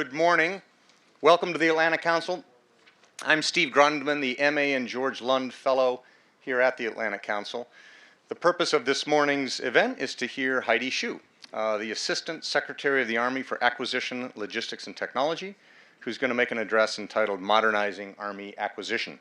Good morning. Welcome to the Atlantic Council. I'm Steve Grundman, the MA and George Lund Fellow here at the Atlantic Council. The purpose of this morning's event is to hear Heidi Shyu, the Assistant Secretary of the Army for Acquisition, Logistics, and Technology, who's going to make an address entitled Modernizing Army Acquisition.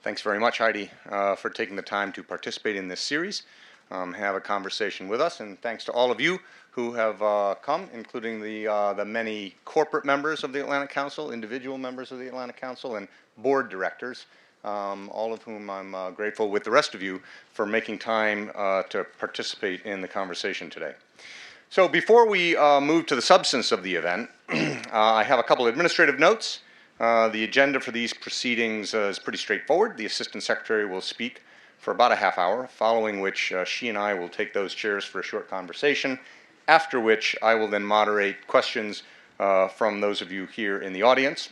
Thanks very much, Heidi, for taking the time to participate in this series, have a conversation with us, and thanks to all of you who have come, including the many corporate members of the Atlantic Council, individual members of the Atlantic Council, and board directors, all of whom I'm grateful with the rest of you for making time to participate in the conversation today. So before we move to the substance of the event, I have a couple administrative notes. The agenda for these proceedings is pretty straightforward. The Assistant Secretary will speak for about a half hour, following which she and I will take those chairs for a short conversation, after which I will then moderate questions from those of you here in the audience.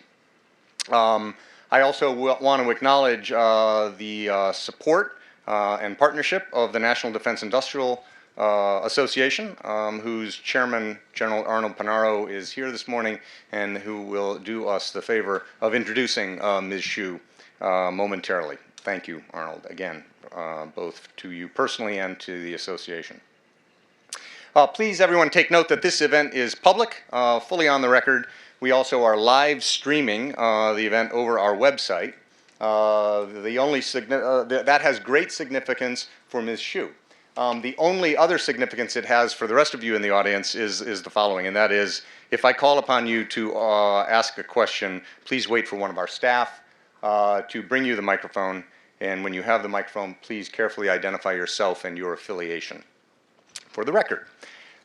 I also want to acknowledge the support and partnership of the National Defense Industrial Association, whose chairman, General Arnold Panaro, is here this morning and who will do us the favor of introducing Ms. Shyu momentarily. Thank you, Arnold, again, both to you personally and to the association. Please, everyone, take note that this event is public, fully on the record. We also are live streaming the event over our website. That has great significance for Ms. Shyu. The only other significance it has for the rest of you in the audience is the following, and that is, if I call upon you to ask a question, please wait for one of our staff to bring you the microphone, and when you have the microphone, please carefully identify yourself and your affiliation for the record.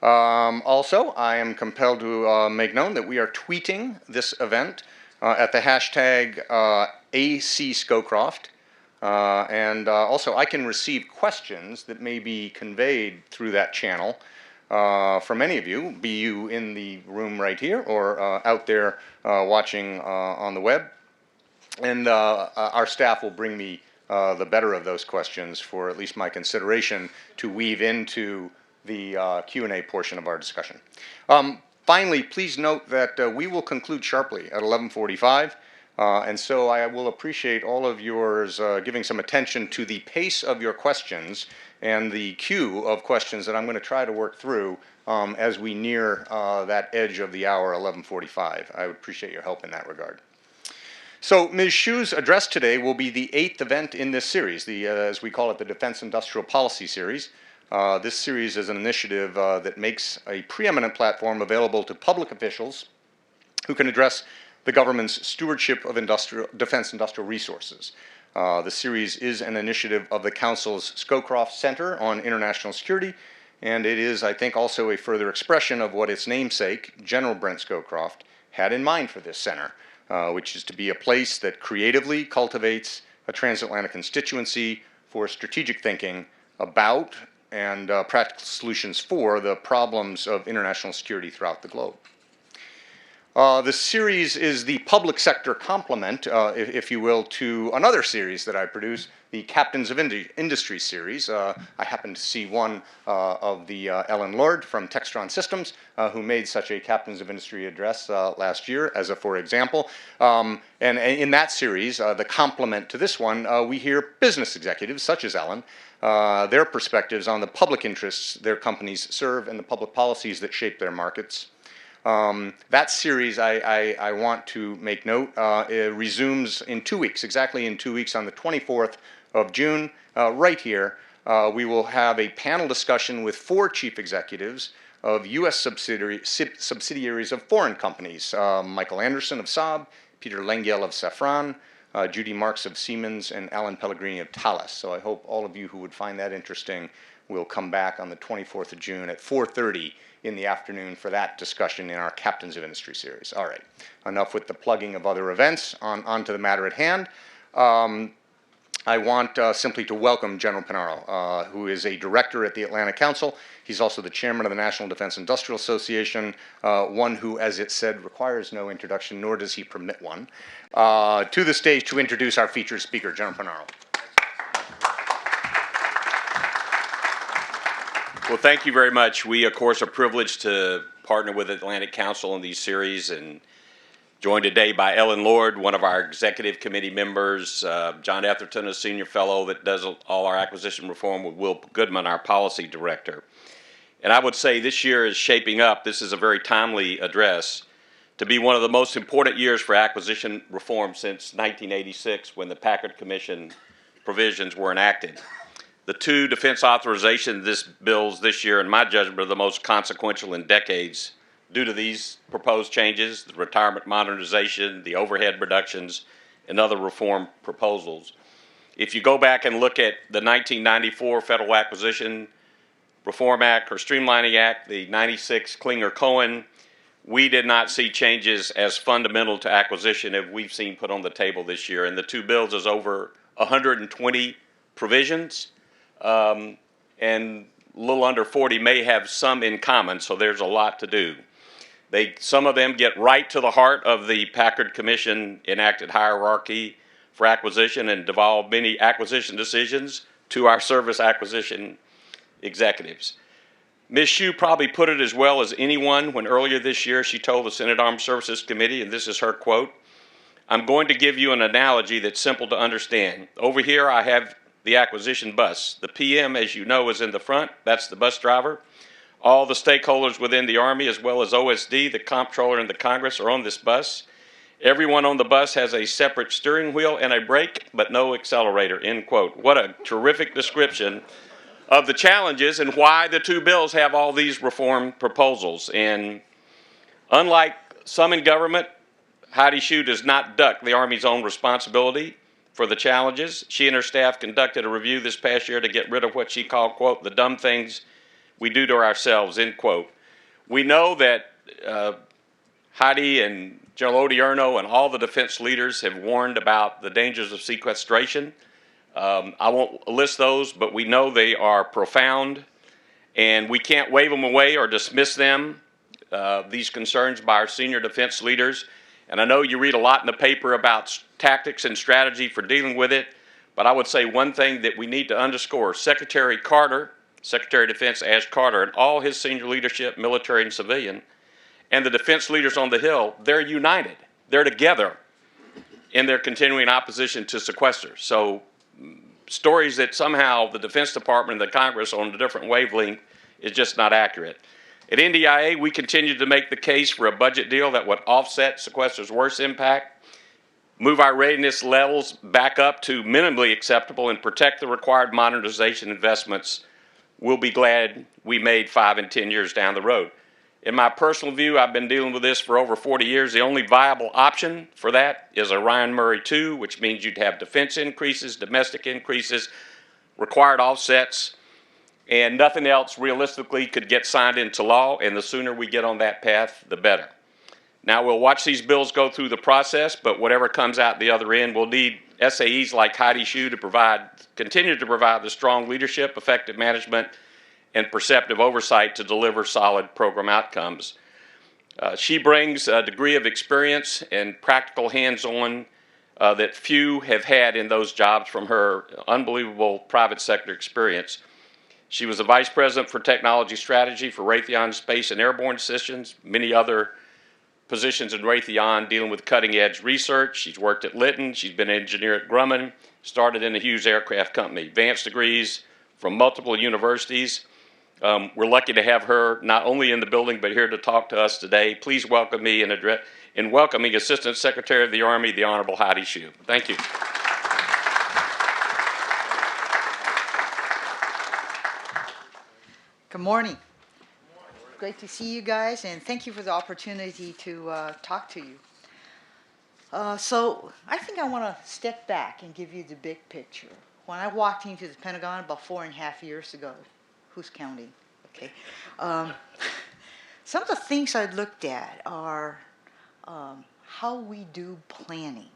Also, I am compelled to make known that we are tweeting this event at the hashtag ACScowcroft. And also, I can receive questions that may be conveyed through that channel from any of you, be you in the room right here or out there watching on the web. And our staff will bring me the better of those questions for at least my consideration to weave into the Q&A portion of our discussion. Finally, please note that we will conclude sharply at 11:45. And so I will appreciate all of yours giving some attention to the pace of your questions and the queue of questions that I'm going to try to work through as we near that edge of the hour, 11:45. I would appreciate your help in that regard. So Ms. Shyu's address today will be the 8th event in this series, as we call it, the Defense Industrial Policy Series. This series is an initiative that makes a preeminent platform available to public officials who can address the government's stewardship of defense industrial resources. The series is an initiative of the Council's Scowcroft Center on International Security, and it is, I think, also a further expression of what its namesake, General Brent Scowcroft, had in mind for this center, which is to be a place that creatively cultivates a transatlantic constituency for strategic thinking about and practical solutions for the problems of international security throughout the globe. The series is the public sector complement, if you will, to another series that I produce, the Captains of Industry series. I happened to see one of the Ellen Lord from Textron Systems, who made such a Captains of Industry address last year, as a for example. And in that series, the complement to this one, we hear business executives, such as Ellen, their perspectives on the public interests their companies serve and the public policies that shape their markets. That series, I want to make note, it resumes in 2 weeks, exactly in 2 weeks on the 24th of June, right here. We will have a panel discussion with 4 chief executives of U.S. subsidiaries of foreign companies, Michael Anderson of Saab, Peter Lengyel of Safran, Judy Marks of Siemens, and Alan Pellegrini of Thales. So I hope all of you who would find that interesting will come back on the 24th of June at 4:30 in the afternoon for that discussion in our Captains of Industry series. All right, enough with the plugging of other events, on to the matter at hand. I want simply to welcome General Panaro, who is a director at the Atlantic Council. He's also the chairman of the National Defense Industrial Association, one who, as it said, requires no introduction, nor does he permit one. To the stage to introduce our featured speaker, General Panaro. Well, thank you very much. We, of course, are privileged to partner with Atlantic Council on these series, and joined today by Ellen Lord, one of our executive committee members, John Etherton, a senior fellow that does all our acquisition reform, with Will Goodman, our policy director. And I would say this year is shaping up, this is a very timely address, to be one of the most important years for acquisition reform since 1986, when the Packard Commission provisions were enacted. The two defense authorization bills this year, in my judgment, are the most consequential in decades due to these proposed changes, the retirement modernization, the overhead reductions, and other reform proposals. If you go back and look at the 1994 Federal Acquisition Reform Act or Streamlining Act, the 96 Klinger-Cohen, we did not see changes as fundamental to acquisition as we've seen put on the table this year. And the two bills is over 120 provisions, and a little under 40 may have some in common, so there's a lot to do. Some of them get right to the heart of the Packard Commission enacted hierarchy for acquisition and devolve many acquisition decisions to our service acquisition executives. Ms. Shyu probably put it as well as anyone when earlier this year she told the Senate Armed Services Committee, and this is her quote, "I'm going to give you an analogy that's simple to understand. Over here I have the acquisition bus. The PM, as you know, is in the front. That's the bus driver. All the stakeholders within the Army, as well as OSD, the comptroller, and the Congress, are on this bus. Everyone on the bus has a separate steering wheel and a brake, but no accelerator," end quote. What a terrific description of the challenges and why the two bills have all these reform proposals. And unlike some in government, Heidi Shyu does not duck the Army's own responsibility for the challenges. She and her staff conducted a review this past year to get rid of what she called, quote, "the dumb things we do to ourselves," end quote. We know that Heidi and General Odierno and all the defense leaders have warned about the dangers of sequestration. I won't list those, but we know they are profound, and we can't wave them away or dismiss them, these concerns by our senior defense leaders. And I know you read a lot in the paper about tactics and strategy for dealing with it, but I would say one thing that we need to underscore: Secretary Carter, Secretary of Defense Ash Carter, and all his senior leadership, military and civilian, and the defense leaders on the Hill, they're united. They're together in their continuing opposition to sequester. So stories that somehow the Defense Department and the Congress are on a different wavelength is just not accurate. At NDIA, we continue to make the case for a budget deal that would offset sequester's worst impact, move our readiness levels back up to minimally acceptable, and protect the required modernization investments we'll be glad we made 5 and 10 years down the road. In my personal view, I've been dealing with this for over 40 years. The only viable option for that is a Ryan Murray 2, which means you'd have defense increases, domestic increases, required offsets, and nothing else realistically could get signed into law, and the sooner we get on that path, the better. Now, we'll watch these bills go through the process, but whatever comes out the other end, we'll need SAEs like Heidi Shyu to continue to provide the strong leadership, effective management, and perceptive oversight to deliver solid program outcomes. She brings a degree of experience and practical hands-on that few have had in those jobs from her unbelievable private sector experience. She was the Vice President for Technology Strategy for Raytheon Space and Airborne Systems, many other positions in Raytheon dealing with cutting-edge research. She's worked at Litton. She's been an engineer at Grumman, started in the Hughes Aircraft Company, advanced degrees from multiple universities. We're lucky to have her not only in the building but here to talk to us today. Please welcome me in welcoming Assistant Secretary of the Army, the Honorable Heidi Shyu. Thank you. Good morning. Great to see you guys, and thank you for the opportunity to talk to you. So I think I want to step back and give you the big picture. When I walked into the Pentagon about 4.5 years ago, who's counting? Okay. Some of the things I looked at are how we do planning.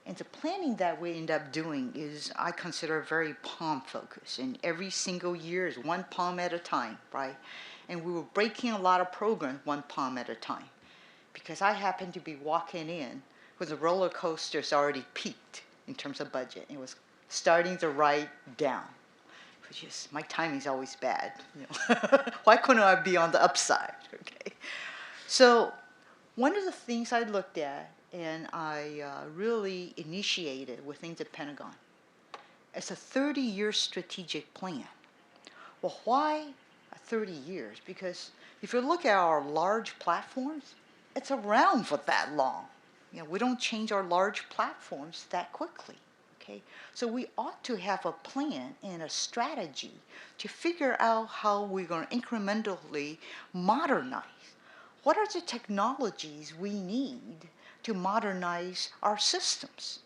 And the planning that we end up doing is, I consider, very POM focused. And every single year is one POM at a time, right? And we were breaking a lot of programs one POM at a time. Because I happened to be walking in when the roller coaster's already peaked in terms of budget. It was starting to ride down. Which is, my timing's always bad. You know? Why couldn't I be on the upside? Okay. So one of the things I looked at and I really initiated within the Pentagon is a 30-year strategic plan. Well, why 30 years? Because if you look at our large platforms, it's around for that long. We don't change our large platforms that quickly. Okay, so we ought to have a plan and a strategy to figure out how we're going to incrementally modernize. What are the technologies we need to modernize our systems?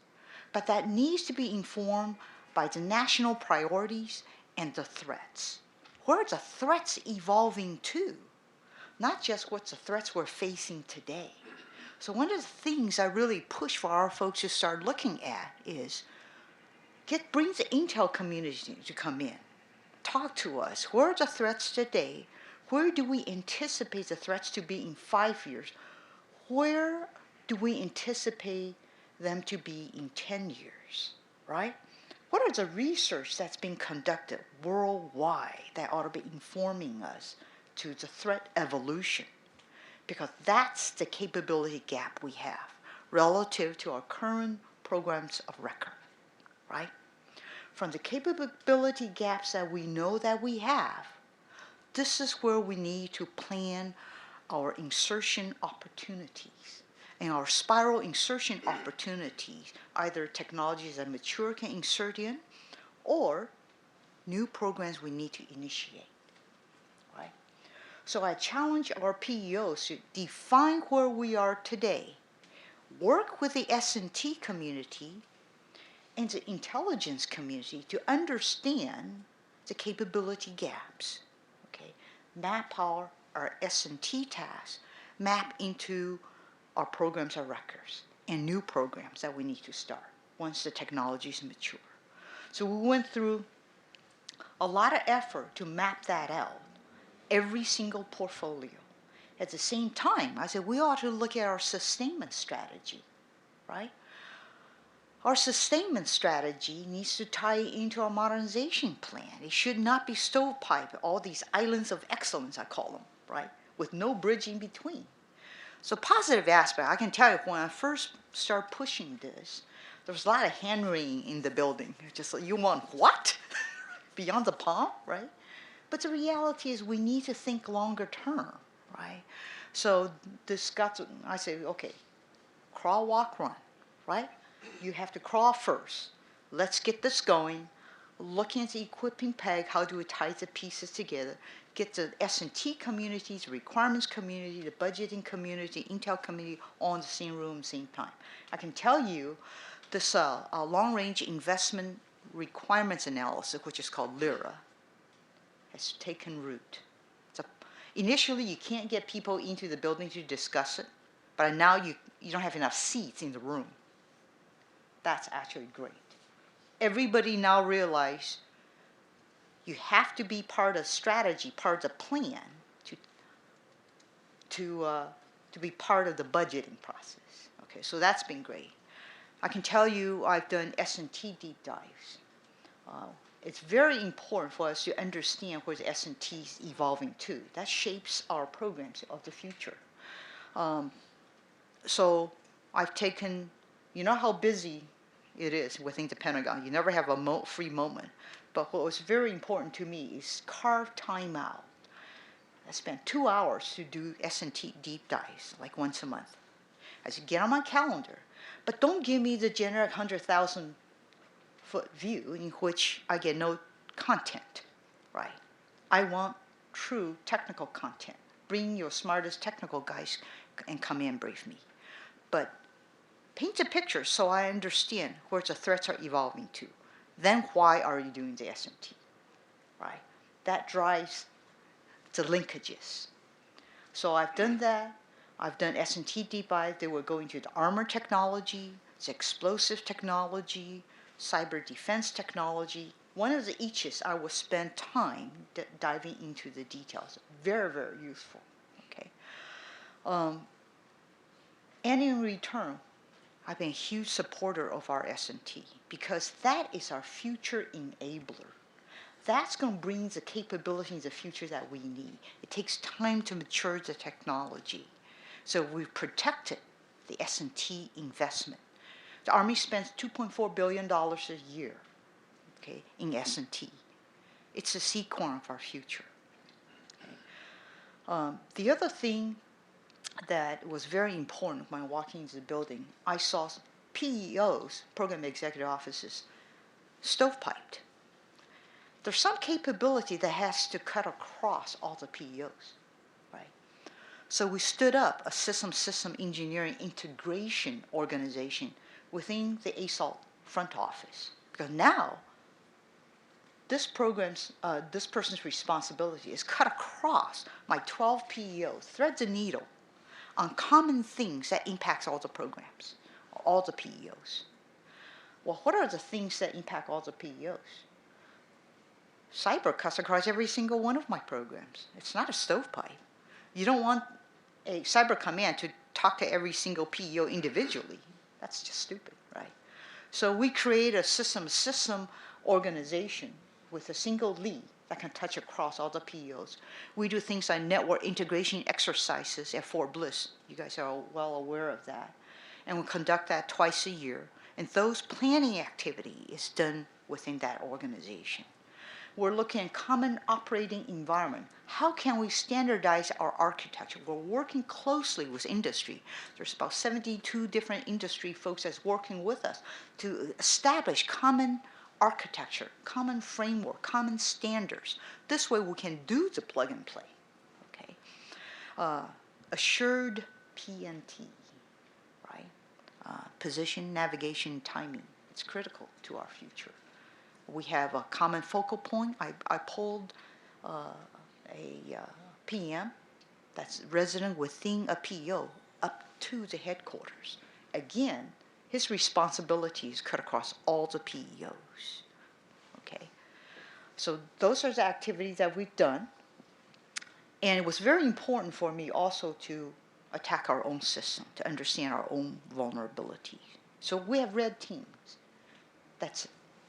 But that needs to be informed by the national priorities and the threats. Where are the threats evolving to? Not just what's the threats we're facing today. So one of the things I really push for our folks to start looking at is bring the intel community to come in. Talk to us. Where are the threats today? Where do we anticipate the threats to be in 5 years? Where do we anticipate them to be in 10 years, right? What are the research that's being conducted worldwide that ought to be informing us to the threat evolution? Because that's the capability gap we have relative to our current programs of record, right? From the capability gaps that we know that we have, this is where we need to plan our insertion opportunities. And our spiral insertion opportunities, either technologies that mature can insert in, or new programs we need to initiate, right? So I challenge our PEOs to define where we are today, work with the S&T community and the intelligence community to understand the capability gaps, okay? Map our S&T tasks, map into our programs of records and new programs that we need to start once the technology is mature. So we went through a lot of effort to map that out, every single portfolio. At the same time, I said we ought to look at our sustainment strategy, right? Our sustainment strategy needs to tie into our modernization plan. It should not be stovepipe, all these islands of excellence, I call them, right? With no bridge in between. So positive aspect, I can tell you when I first started pushing this, there was a lot of hand-wringing in the building. Just like, you want what? Beyond the palm, right? But the reality is we need to think longer term, right? So this got to, I say, okay, crawl, walk, run, right? You have to crawl first. Let's get this going. Looking at the equipping peg, how do we tie the pieces together? Get the S&T communities, the requirements community, the budgeting community, Intel community, all in the same room, same time. I can tell you this long-range investment requirements analysis, which is called LIRA, has taken root. So initially, you can't get people into the building to discuss it, but now you don't have enough seats in the room. That's actually great. Everybody now realizes you have to be part of strategy, part of the plan to be part of the budgeting process. Okay, so that's been great. I can tell you I've done S&T deep dives. It's very important for us to understand where the S&T is evolving to. That shapes our programs of the future. So I've taken, you know how busy it is within the Pentagon. You never have a free moment. But what was very important to me is carve time out. I spent 2 hours to do S&T deep dives, like once a month. I said, get on my calendar, but don't give me the generic 100,000-foot view in which I get no content, right? I want true technical content. Bring your smartest technical guys and come in and brief me. But paint a picture so I understand where the threats are evolving to. Then why are you doing the S&T, right? That drives the linkages. So I've done that. I've done S&T deep dive. They were going to the armor technology, the explosive technology, cyber defense technology. One of the eaches I will spend time diving into the details. Very, very useful. Okay. And in return, I've been a huge supporter of our S&T because that is our future enabler. That's going to bring the capability in the future that we need. It takes time to mature the technology. So we've protected the S&T investment. The Army spends $2.4 billion a year, okay, in S&T. It's a seed corn of our future. Okay. The other thing that was very important when walking into the building, I saw PEOs, Program Executive Offices, stovepiped. There's some capability that has to cut across all the PEOs, right? So we stood up a system engineering integration organization within the ASALT front office. Because now, this person's responsibility is cut across my 12 PEOs, threads a needle on common things that impacts all the programs, all the PEOs. Well, what are the things that impact all the PEOs? Cyber cuts across every single one of my programs. It's not a stovepipe. You don't want a cyber command to talk to every single PEO individually. That's just stupid, right? So we create a system organization with a single lead that can touch across all the PEOs. We do things like network integration exercises at Fort Bliss. You guys are well aware of that. And we conduct that twice a year. And those planning activity is done within that organization. We're looking at common operating environment. How can we standardize our architecture? We're working closely with industry. There's about 72 different industry folks that's working with us to establish common architecture, common framework, common standards. This way we can do the plug and play. Okay. Assured PNT, right? Position, navigation, timing. It's critical to our future. We have a common focal point. I pulled a PM that's resident within a PEO up to the headquarters. Again, his responsibilities cut across all the PEOs. Okay, so those are the activities that we've done. And it was very important for me also to attack our own system, to understand our own vulnerabilities. So we have red teams that's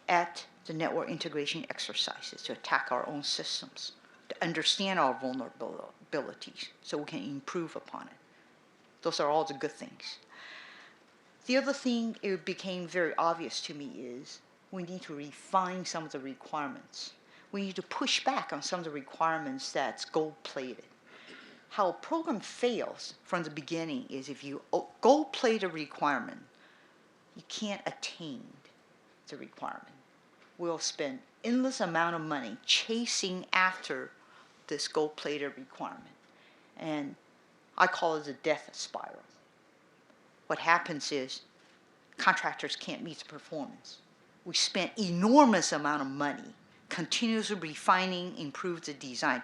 at the network integration exercises to attack our own systems, to understand our vulnerabilities so we can improve upon it. Those are all the good things. The other thing it became very obvious to me is we need to refine some of the requirements. We need to push back on some of the requirements that's gold-plated. How a program fails from the beginning is if you gold-plate a requirement, you can't attain the requirement. We'll spend endless amount of money chasing after this gold-plated requirement. And I call it the death spiral. What happens is contractors can't meet the performance. We spent enormous amount of money continuously refining, improve the design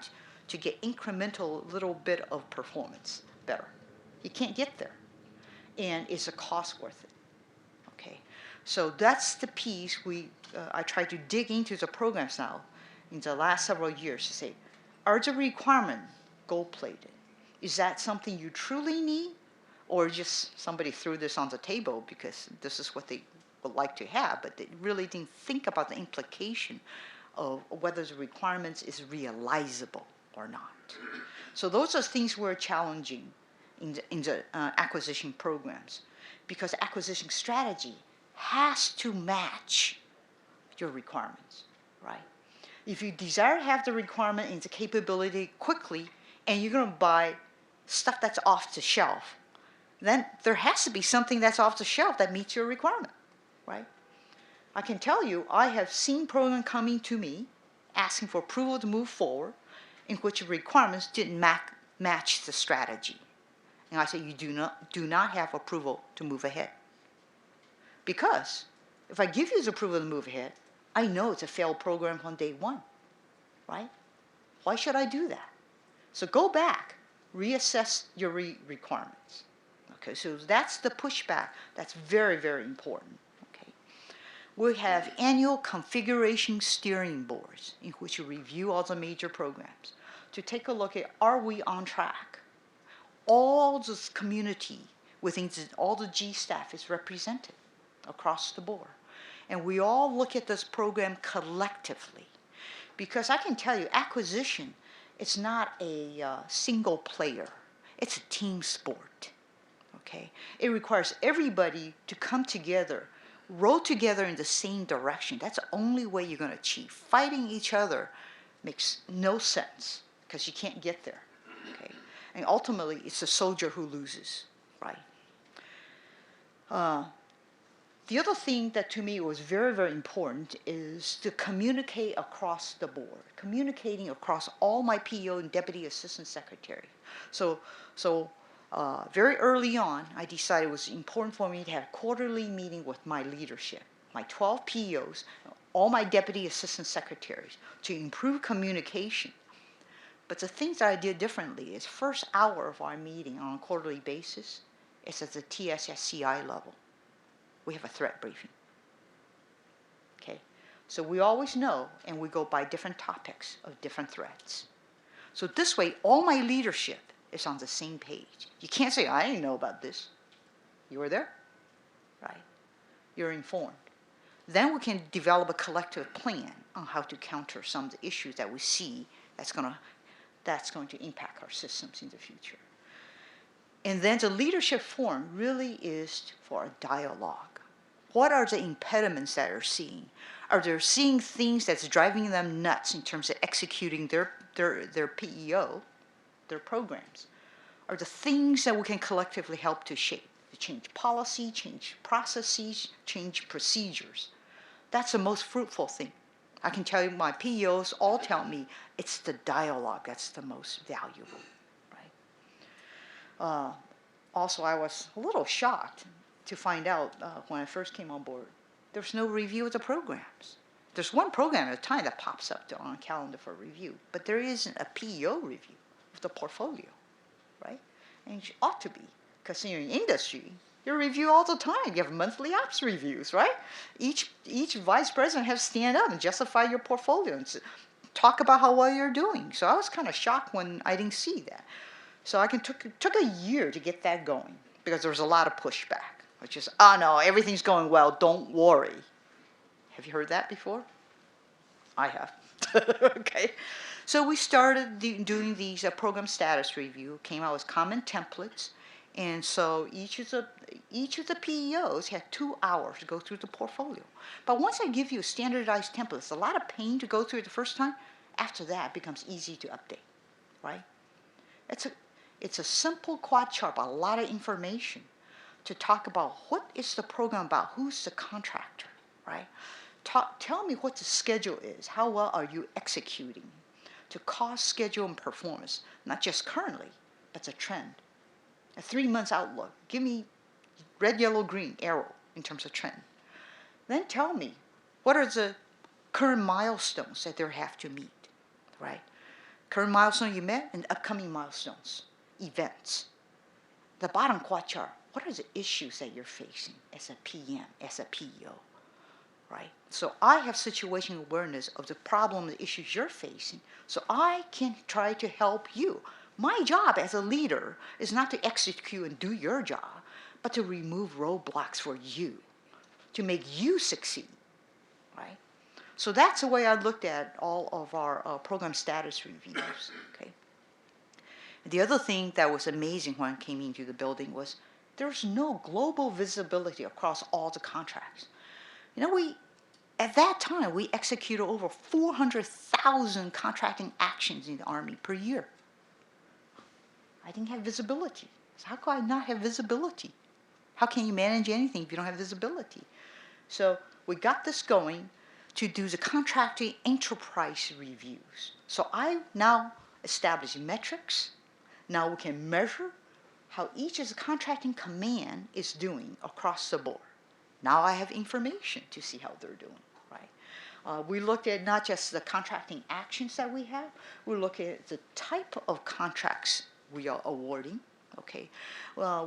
to get incremental little bit of performance better. You can't get there. And is the cost worth it? Okay. So that's the piece I try to dig into the programs now in the last several years to say, are the requirements gold-plated? Is that something you truly need? Or just somebody threw this on the table because this is what they would like to have, but they really didn't think about the implication of whether the requirements is realizable or not. So those are things we're challenging in the acquisition programs, because acquisition strategy has to match your requirements, right? If you desire to have the requirement and the capability quickly, and you're going to buy stuff that's off the shelf, then there has to be something that's off the shelf that meets your requirement, right? I can tell you, I have seen programs coming to me asking for approval to move forward in which the requirements didn't match the strategy. And I say, you do not have approval to move ahead. Because if I give you the approval to move ahead, I know it's a failed program on day one, right? Why should I do that? So go back, reassess your requirements. Okay, so that's the pushback. That's very, very important. Okay, we have annual configuration steering boards in which you review all the major programs to take a look at, are we on track? All this community within all the G staff is represented across the board. And we all look at this program collectively. Because I can tell you, acquisition, it's not a single player. It's a team sport. Okay? It requires everybody to come together, row together in the same direction. That's the only way you're going to achieve. Fighting each other makes no sense because you can't get there. Okay? And ultimately, it's the soldier who loses, right? The other thing that to me was very, very important is to communicate across the board, communicating across all my PEO and Deputy Assistant Secretary. So very early on, I decided it was important for me to have a quarterly meeting with my leadership, my 12 PEOs, all my Deputy Assistant Secretaries, to improve communication. But the things that I did differently is first hour of our meeting on a quarterly basis is at the TSSCI level. We have a threat briefing. Okay, so we always know, and we go by different topics of different threats. So this way, all my leadership is on the same page. You can't say, I didn't know about this. You were there, right? You're informed. Then we can develop a collective plan on how to counter some of the issues that we see that's going to impact our systems in the future. And then the leadership forum really is for a dialogue. What are the impediments that they're seeing? Are they seeing things that's driving them nuts in terms of executing their PEO, their programs? Are the things that we can collectively help to shape, to change policy, change processes, change procedures? That's the most fruitful thing. I can tell you my PEOs all tell me it's the dialogue that's the most valuable, right? Also, I was a little shocked to find out when I first came on board, there's no review of the programs. There's one program at a time that pops up on a calendar for review, but there isn't a PEO review of the portfolio, right? And it ought to be, because in your industry, you review all the time. You have monthly ops reviews, right? Each vice president has to stand up and justify your portfolio and talk about how well you're doing. So I was kind of shocked when I didn't see that. So I took a year to get that going because there was a lot of pushback, which is, oh no, everything's going well, don't worry. Have you heard that before? I have. Okay. So we started doing these program status review, came out with common templates, and so each of the PEOs had 2 hours to go through the portfolio. But once I give you a standardized template, it's a lot of pain to go through it the first time. After that, it becomes easy to update, right? It's a simple quad chart, a lot of information to talk about what is the program about, who's the contractor, right? Tell me what the schedule is, how well are you executing to cost, schedule, and performance, not just currently, but the trend. A 3 months outlook, give me red, yellow, green arrow in terms of trend. Then tell me what are the current milestones that they have to meet, right? Current milestone you met and upcoming milestones, events. The bottom quad chart, what are the issues that you're facing as a PM, as a PEO, right? So I have situational awareness of the problem, the issues you're facing, so I can try to help you. My job as a leader is not to execute and do your job, but to remove roadblocks for you, to make you succeed, right? So that's the way I looked at all of our program status reviews, okay? The other thing that was amazing when I came into the building was there's no global visibility across all the contracts. You know, at that time, we executed over 400,000 contracting actions in the Army per year. I didn't have visibility. So how could I not have visibility? How can you manage anything if you don't have visibility? So we got this going to do the contracting enterprise reviews. So I now establish metrics. Now we can measure how each of the contracting command is doing across the board. Now I have information to see how they're doing, right? We looked at not just the contracting actions that we have, we look at the type of contracts we are awarding, okay?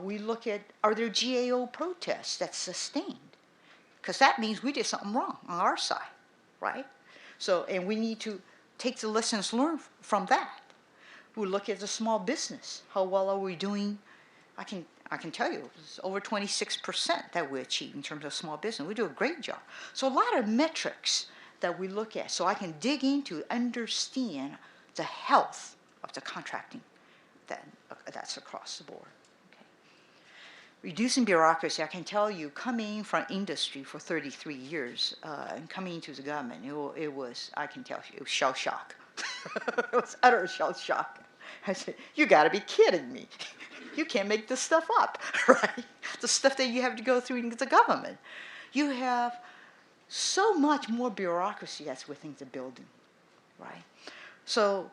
We look at, are there GAO protests that's sustained? Because that means we did something wrong on our side, right? So, and we need to take the lessons learned from that. We look at the small business. How well are we doing? I can tell you, it's over 26% that we achieve in terms of small business. We do a great job. So a lot of metrics that we look at, so I can dig into, understand the health of the contracting That's across the board. Okay. Reducing bureaucracy, I can tell you, coming from industry for 33 years and coming into the government, it was, I can tell you, it was shell shock. It was utter shell shock. I said, you got to be kidding me. You can't make this stuff up, right? The stuff that you have to go through in the government. You have so much more bureaucracy that's within the building, right? So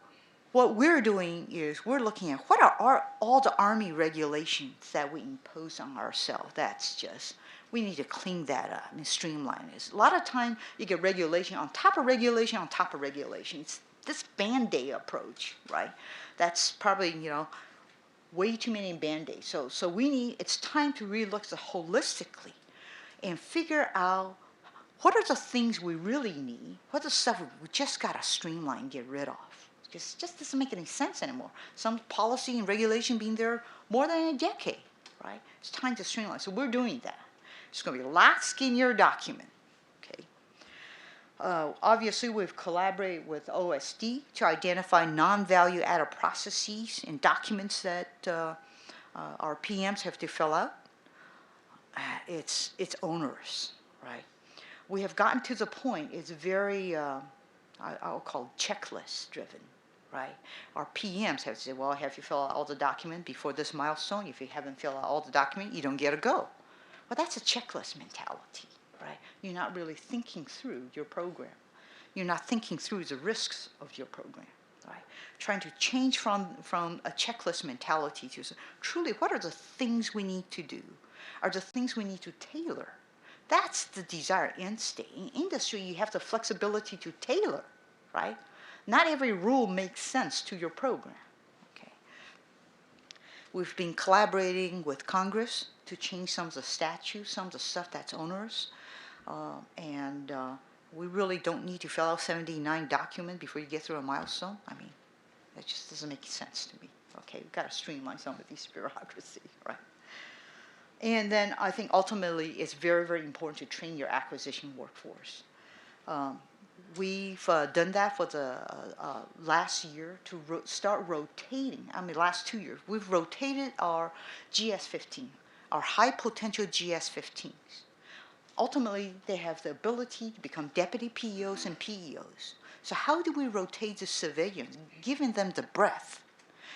what we're doing is we're looking at what are all the Army regulations that we impose on ourselves. That's just, we need to clean that up and streamline this. A lot of time you get regulation on top of regulation on top of regulation. It's this Band-Aid approach, right? That's probably, way too many Band-Aids. So we need, it's time to really look holistically and figure out what are the things we really need, what are the stuff we just got to streamline, get rid of. Just doesn't make any sense anymore. Some policy and regulation being there more than a decade, right? It's time to streamline. So we're doing that. It's going to be a lot skinnier document, okay? Obviously, we've collaborated with OSD to identify non-value added processes and documents that our PMs have to fill out. It's onerous, right? We have gotten to the point, it's very, I'll call it checklist driven, right? Our PMs have to say, well, have you filled out all the document before this milestone? If you haven't filled out all the document, you don't get a go. Well, that's a checklist mentality, right? You're not really thinking through your program. You're not thinking through the risks of your program, right? Trying to change from a checklist mentality to truly what are the things we need to do? Are the things we need to tailor? That's the desired end state. In industry, you have the flexibility to tailor, right? Not every rule makes sense to your program, okay? We've been collaborating with Congress to change some of the statutes, some of the stuff that's onerous, and we really don't need to fill out 79 documents before you get through a milestone. I mean, that just doesn't make sense to me, okay? We've got to streamline some of these bureaucracy, right? And then I think ultimately it's very, very important to train your acquisition workforce. We've done that for the last year to start rotating. I mean, last 2 years, we've rotated our GS-15, our high potential GS-15s. Ultimately, they have the ability to become deputy PEOs and PEOs. So how do we rotate the civilians, giving them the breadth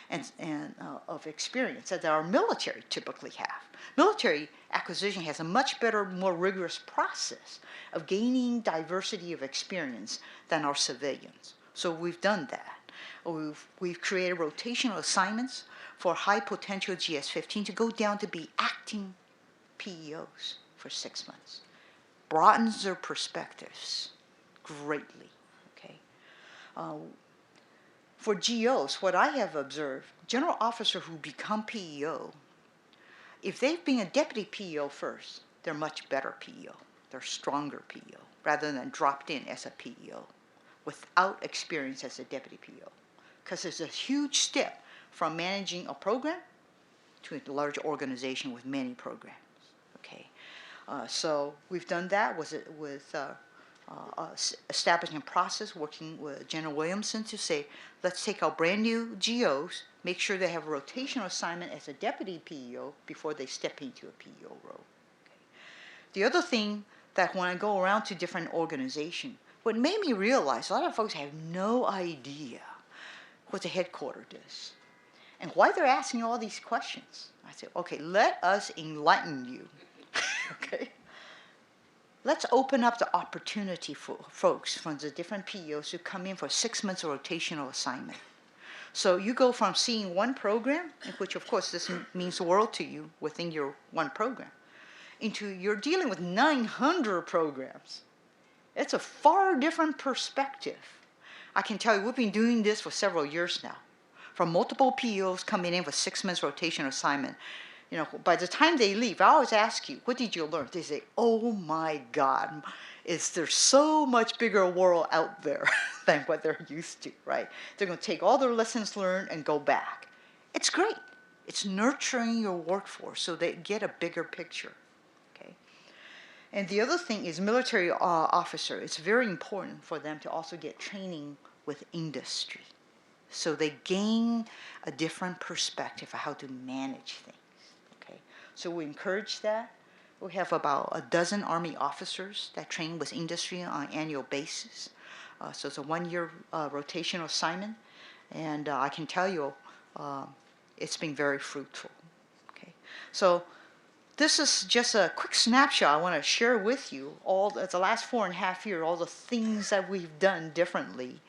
and of experience that our military typically have? Military acquisition has a much better, more rigorous process of gaining diversity of experience than our civilians. So we've done that. We've created rotational assignments for high potential GS-15 to go down to be acting PEOs for 6 months. Broadens their perspectives greatly, okay? For GOs, what I have observed, general officers who become PEO, if they've been a deputy PEO first, they're much better PEO. They're stronger PEO, rather than dropped in as a PEO without experience as a deputy PEO. Because there's a huge step from managing a program to a large organization with many programs, okay? So we've done that with establishing a process, working with General Williamson to say, let's take our brand new GOs, make sure they have a rotational assignment as a deputy PEO before they step into a PEO role. Okay. The other thing that when I go around to different organizations, what made me realize a lot of folks have no idea what the headquarters is and why they're asking all these questions. I said, okay, let us enlighten you. Okay. Let's open up the opportunity for folks from the different PEOs who come in for 6 months of rotational assignment. So you go from seeing one program, which of course this means the world to you within your one program, into you're dealing with 900 programs. It's a far different perspective. I can tell you we've been doing this for several years now. From multiple PEOs coming in for 6 months rotational assignment, you know, by the time they leave, I always ask you, what did you learn? They say, oh my God, is there so much bigger world out there than what they're used to, right? They're going to take all their lessons learned and go back. It's great. It's nurturing your workforce so they get a bigger picture, okay? And the other thing is military officer. It's very important for them to also get training with industry. so they gain a different perspective of how to manage things. Okay, so we encourage that. We have about a dozen Army officers that train with industry on an annual basis. So it's a 1-year rotational assignment, and I can tell you it's been very fruitful. Okay, so this is just a quick snapshot I want to share with you. All the last 4.5 years, all the things that we've done differently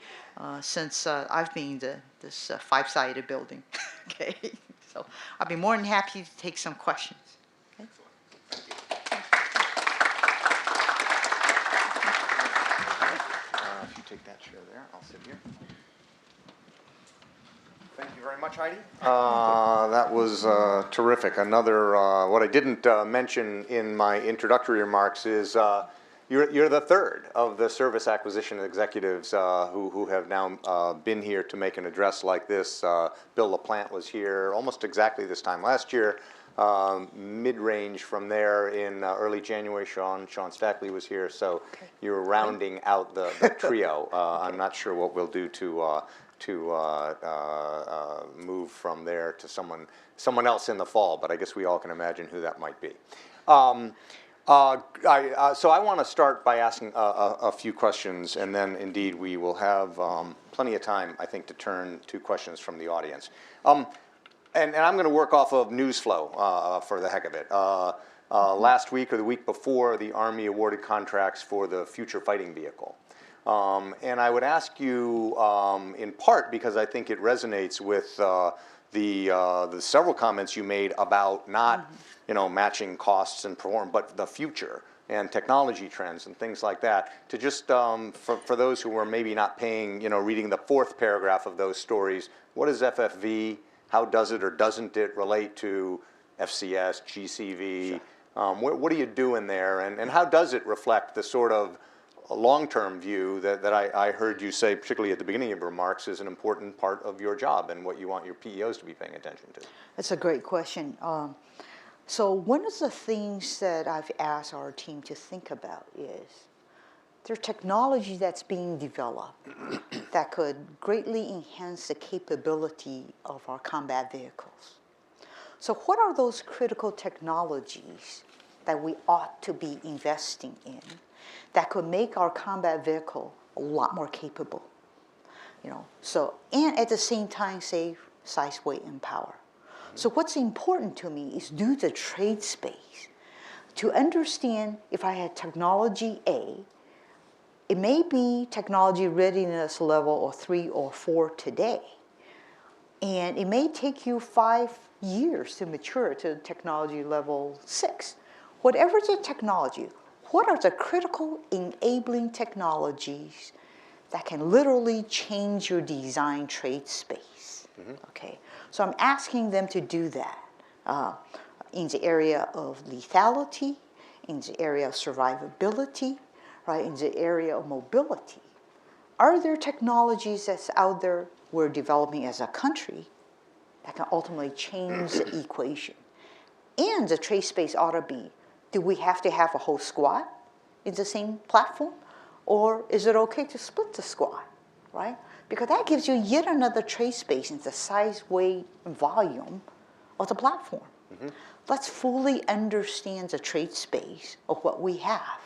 since I've been in this 5-sided building. Okay, so I'll be more than happy to take some questions. Okay? If you take that chair there, I'll sit here. Thank you very much, Heidi. That was terrific. Another, what I didn't mention in my introductory remarks is you're the third of the service acquisition executives who have now been here to make an address like this. Bill LaPlante was here almost exactly this time last year. Mid-range from there in early January, Sean Stackley was here, so you're rounding out the trio. I'm not sure what we'll do to move from there to someone else in the fall, but I guess we all can imagine who that might be. So I want to start by asking a few questions, and then indeed we will have plenty of time, I think, to turn to questions from the audience. And I'm going to work off of news flow for the heck of it. Last week or the week before, the Army awarded contracts for the Future Fighting Vehicle. And I would ask you, in part because I think it resonates with the several comments you made about not, matching costs and perform, but the future and technology trends and things like that. To just for those who were maybe not paying, reading the 4th paragraph of those stories, what is FFV? How does it or doesn't it relate to FCS, GCV? Sure. What are you doing there, and how does it reflect the sort of long-term view that I heard you say, particularly at the beginning of your remarks, is an important part of your job and what you want your PEOs to be paying attention to? That's a great question. So one of the things that I've asked our team to think about is there's technology that's being developed that could greatly enhance the capability of our combat vehicles. So what are those critical technologies that we ought to be investing in that could make our combat vehicle a lot more capable? And at the same time save size, weight, and power. So what's important to me is do the trade space to understand if I had technology A, it may be technology readiness level 3 or 4 today, and it may take you 5 years to mature to technology level 6. Whatever the technology, what are the critical enabling technologies that can literally change your design trade space? Okay, so I'm asking them to do that in the area of lethality, in the area of survivability, right, in the area of mobility. Are there technologies that's out there we're developing as a country that can ultimately change the equation? And the trade space ought to be, do we have to have a whole squad in the same platform? Or is it okay to split the squad, right? Because that gives you yet another trade space in the size, weight, and volume of the platform. Let's fully understand the trade space of what we have,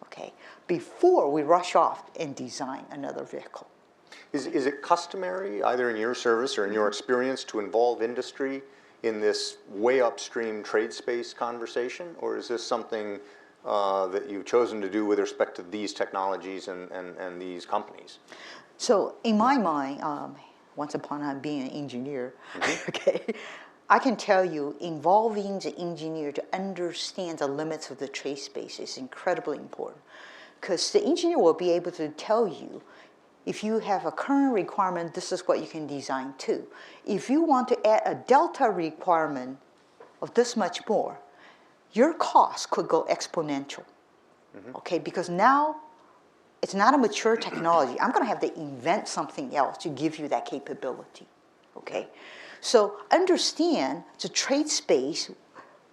okay, before we rush off and design another vehicle. Is it customary, either in your service or in your experience, to involve industry in this way upstream trade space conversation? Or is this something that you've chosen to do with respect to these technologies and these companies? So in my mind, once upon a time being an engineer, okay, I can tell you involving the engineer to understand the limits of the trade space is incredibly important, because the engineer will be able to tell you, if you have a current requirement, this is what you can design to. If you want to add a delta requirement of this much more, your cost could go exponential, okay, because now it's not a mature technology. I'm going to have to invent something else to give you that capability, okay? So understand the trade space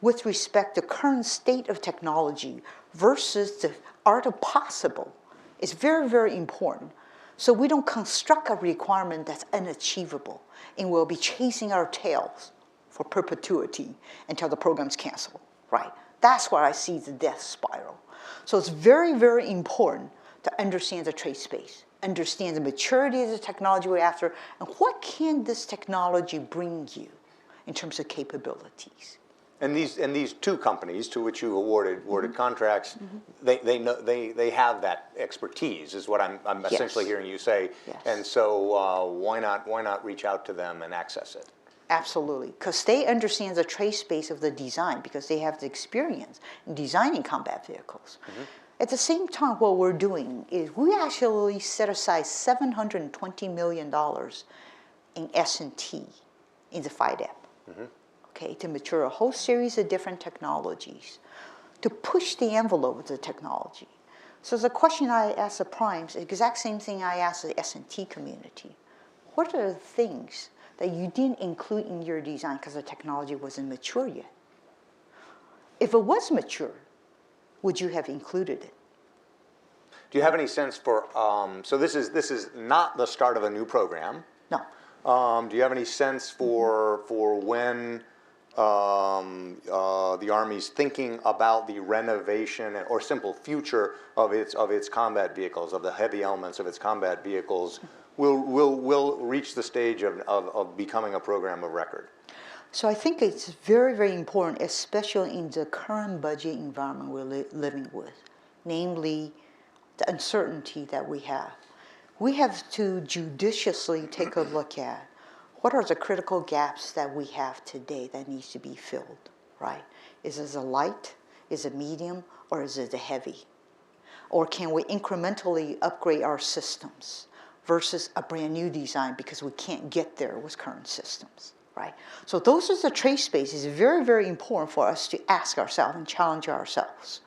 with respect to current state of technology versus the art of possible is very, very important. So we don't construct a requirement that's unachievable and we'll be chasing our tails for perpetuity until the program's canceled, right? That's where I see the death spiral. So it's very, very important to understand the trade space, understand the maturity of the technology we're after, and what can this technology bring you in terms of capabilities. And these two companies to which you awarded contracts, they have that expertise, is what I'm essentially hearing you say. Yes. And so why not reach out to them and access it? Absolutely, because they understand the trade space of the design because they have the experience in designing combat vehicles. At the same time, what we're doing is we actually set aside $720 million in S&T in the FIDEP. Okay, to mature a whole series of different technologies, to push the envelope of the technology. So the question I ask the primes, the exact same thing I ask the S&T community. What are the things that you didn't include in your design because the technology wasn't mature yet? If it was mature, would you have included it? Do you have any sense for, so this is not the start of a new program. No. Do you have any sense for when the Army's thinking about the renovation or simple future of its combat vehicles, of the heavy elements of its combat vehicles, will reach the stage of becoming a program of record? So I think it's very, very important, especially in the current budget environment we're living with, namely the uncertainty that we have. We have to judiciously take a look at what are the critical gaps that we have today that needs to be filled, right? Is it a light, is it medium, or is it a heavy? Or can we incrementally upgrade our systems versus a brand new design because we can't get there with current systems, right? So those are the trade spaces. It's very, very important for us to ask ourselves and challenge ourselves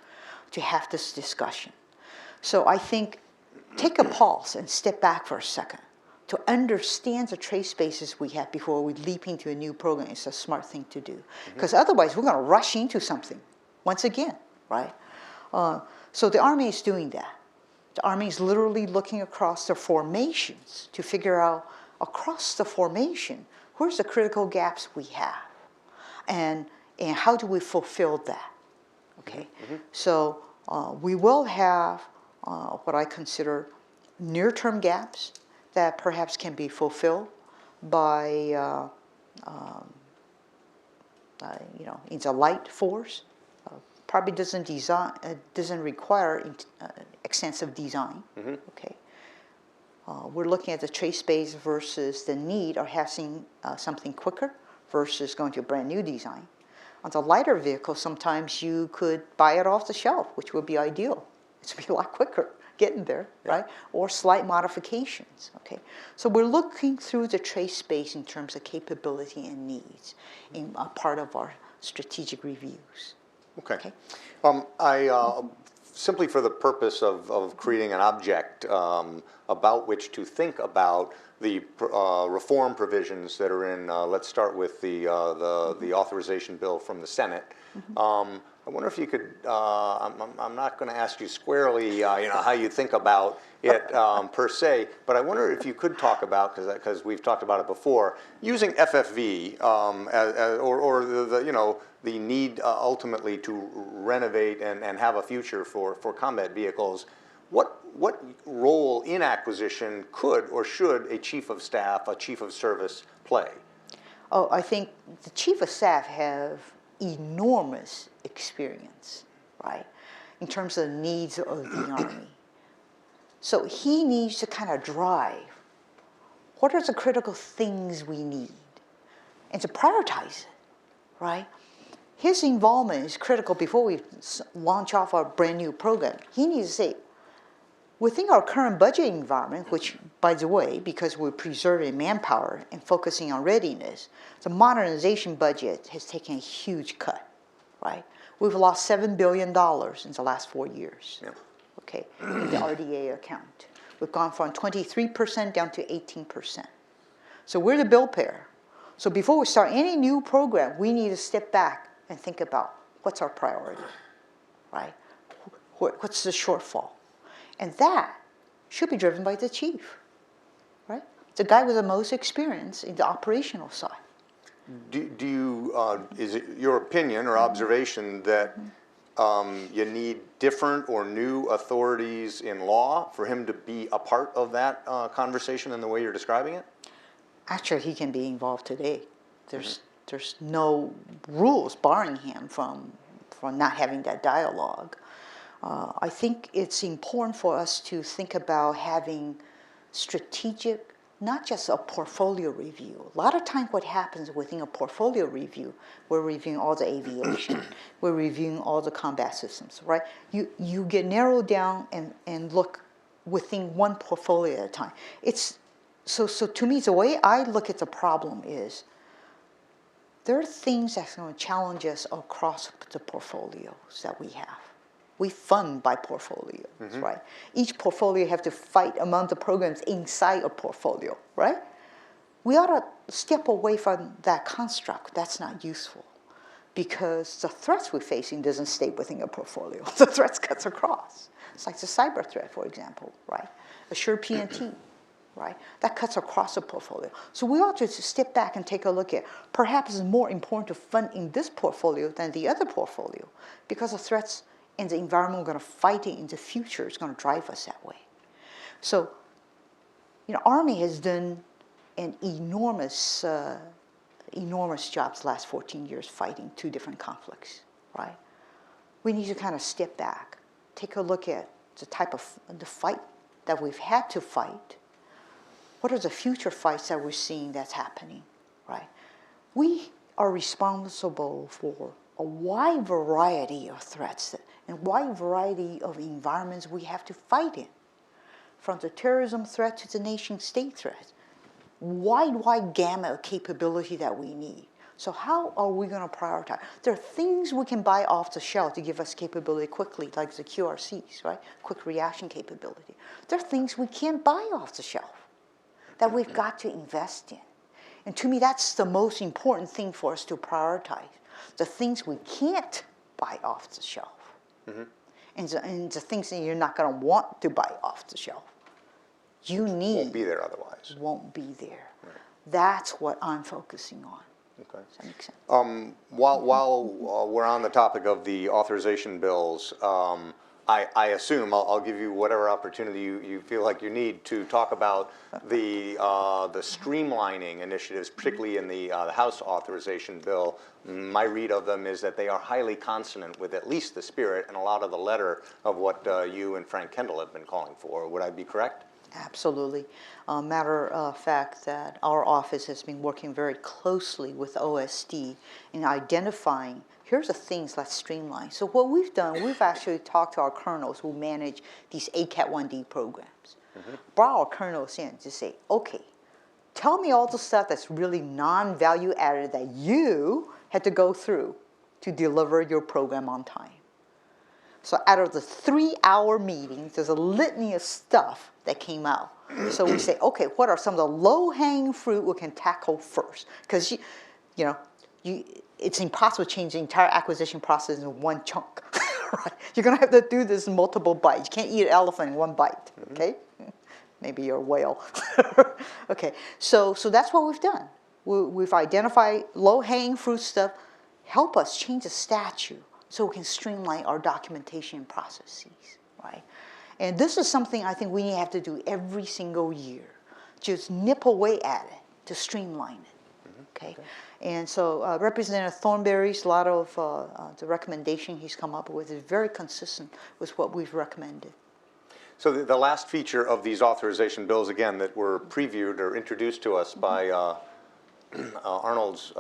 to have this discussion. So I think take a pause and step back for a second. To understand the trade spaces we have before we leap into a new program is a smart thing to do. Because otherwise we're going to rush into something once again, right? So the Army is doing that. The Army is literally looking across the formations to figure out across the formation, where's the critical gaps we have? And how do we fulfill that? Okay, so we will have what I consider near-term gaps that perhaps can be fulfilled by, in the light force. Probably doesn't require extensive design. Okay, we're looking at the trade space versus the need of having something quicker versus going to a brand new design. On the lighter vehicle, sometimes you could buy it off the shelf, which would be ideal. It's be a lot quicker getting there, right? Or slight modifications, okay? So we're looking through the trade space in terms of capability and needs in a part of our strategic reviews. Okay. Simply for the purpose of creating an object about which to think about the reform provisions that are in, let's start with the authorization bill from the Senate. I wonder if you could, I'm not going to ask you squarely, how you think about it per se, but I wonder if you could talk about, because we've talked about it before, using FFV or the need ultimately to renovate and have a future for combat vehicles. What role in acquisition could or should a chief of staff, a chief of service play? Oh, I think the chief of staff have enormous experience, right, in terms of the needs of the Army. So he needs to kind of drive what are the critical things we need and to prioritize it, right? His involvement is critical before we launch off our brand new program. He needs to say, within our current budget environment, which, by the way, because we're preserving manpower and focusing on readiness, the modernization budget has taken a huge cut, right? We've lost $7 billion in the last 4 years, okay, in the RDA account. We've gone from 23% down to 18%. So we're the bill payer. So before we start any new program, we need to step back and think about what's our priority, right? What's the shortfall? And that should be driven by the chief. the guy with the most experience in the operational side. Do you, is it your opinion or observation that you need different or new authorities in law for him to be a part of that conversation in the way you're describing it? Actually, he can be involved today. There's no rules barring him from not having that dialogue. I think it's important for us to think about having strategic, not just a portfolio review. A lot of times what happens within a portfolio review, we're reviewing all the aviation, we're reviewing all the combat systems, right? You get narrowed down and look within one portfolio at a time. So to me, the way I look at the problem is there are things that's going to challenge us across the portfolios that we have. We fund by portfolios, right? Each portfolio have to fight among the programs inside a portfolio, right? We ought to step away from that construct. That's not useful because the threats we're facing doesn't stay within a portfolio. The threats cuts across. It's like the cyber threat, for example, right? Assure PNT, right? That cuts across the portfolio. So we ought to step back and take a look at perhaps it's more important to fund in this portfolio than the other portfolio because the threats and the environment we're going to fight in the future is going to drive us that way. So, Army has done an enormous job the last 14 years fighting 2 different conflicts, right? We need to kind of step back, take a look at the type of the fight that we've had to fight. What are the future fights that we're seeing that's happening, right? We are responsible for a wide variety of threats and wide variety of environments we have to fight in, from the terrorism threat to the nation-state threat. Wide gamut of capability that we need. So how are we going to prioritize? There are things we can buy off the shelf to give us capability quickly, like the QRCs, right? Quick reaction capability. There are things we can't buy off the shelf that we've got to invest in. And to me, that's the most important thing for us to prioritize. The things we can't buy off the shelf. And the things that you're not going to want to buy off the shelf. You need. Won't be there otherwise. Won't be there. Right. That's what I'm focusing on. Okay. Does that make sense? While we're on the topic of the authorization bills, I assume I'll give you whatever opportunity you feel like you need to talk about the streamlining initiatives, particularly in the House authorization bill. My read of them is that they are highly consonant with at least the spirit and a lot of the letter of what you and Frank Kendall have been calling for. Would I be correct? Absolutely. Matter of fact that our office has been working very closely with OSD in identifying, here's the things let's streamline. So what we've done, we've actually talked to our colonels who manage these ACAT 1D programs. Brought our colonels in to say, okay, tell me all the stuff that's really non-value added that you had to go through to deliver your program on time. So out of the 3-hour meetings, there's a litany of stuff that came out. So we say, okay, what are some of the low-hanging fruit we can tackle first? Because it's impossible to change the entire acquisition process in one chunk. Right? You're going to have to do this in multiple bites. You can't eat an elephant in one bite. Okay? Maybe you're a whale. Okay. So that's what we've done. We've identified low-hanging fruit stuff. Help us change the statute so we can streamline our documentation processes, right? And this is something I think we have to do every single year. Just nip away at it to streamline it, okay? And so Representative Thornberry's, a lot of the recommendation he's come up with is very consistent with what we've recommended. So the last feature of these authorization bills, again, that were previewed or introduced to us by Arnold's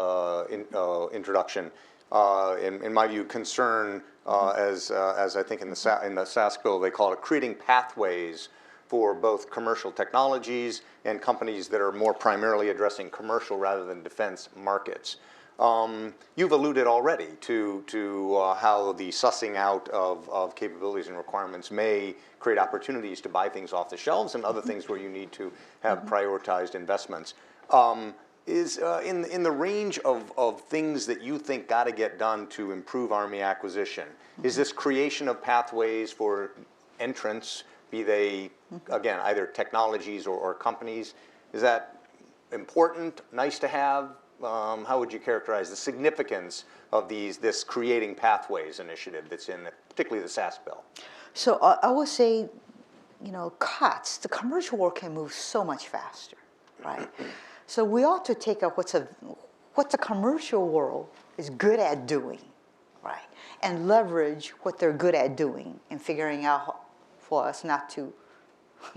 introduction, in my view, concern as I think in the SASC bill they call it, creating pathways for both commercial technologies and companies that are more primarily addressing commercial rather than defense markets. You've alluded already to how the sussing out of capabilities and requirements may create opportunities to buy things off the shelves and other things where you need to have prioritized investments. Is in the range of things that you think got to get done to improve Army acquisition, is this creation of pathways for entrants, be they, again, either technologies or companies, Is that important, nice to have? How would you characterize the significance of this Creating Pathways initiative that's in particularly the SAS bill? So I would say, COTS, the commercial world can move so much faster, right? So we ought to take up what the commercial world is good at doing, right? And leverage what they're good at doing and figuring out for us not to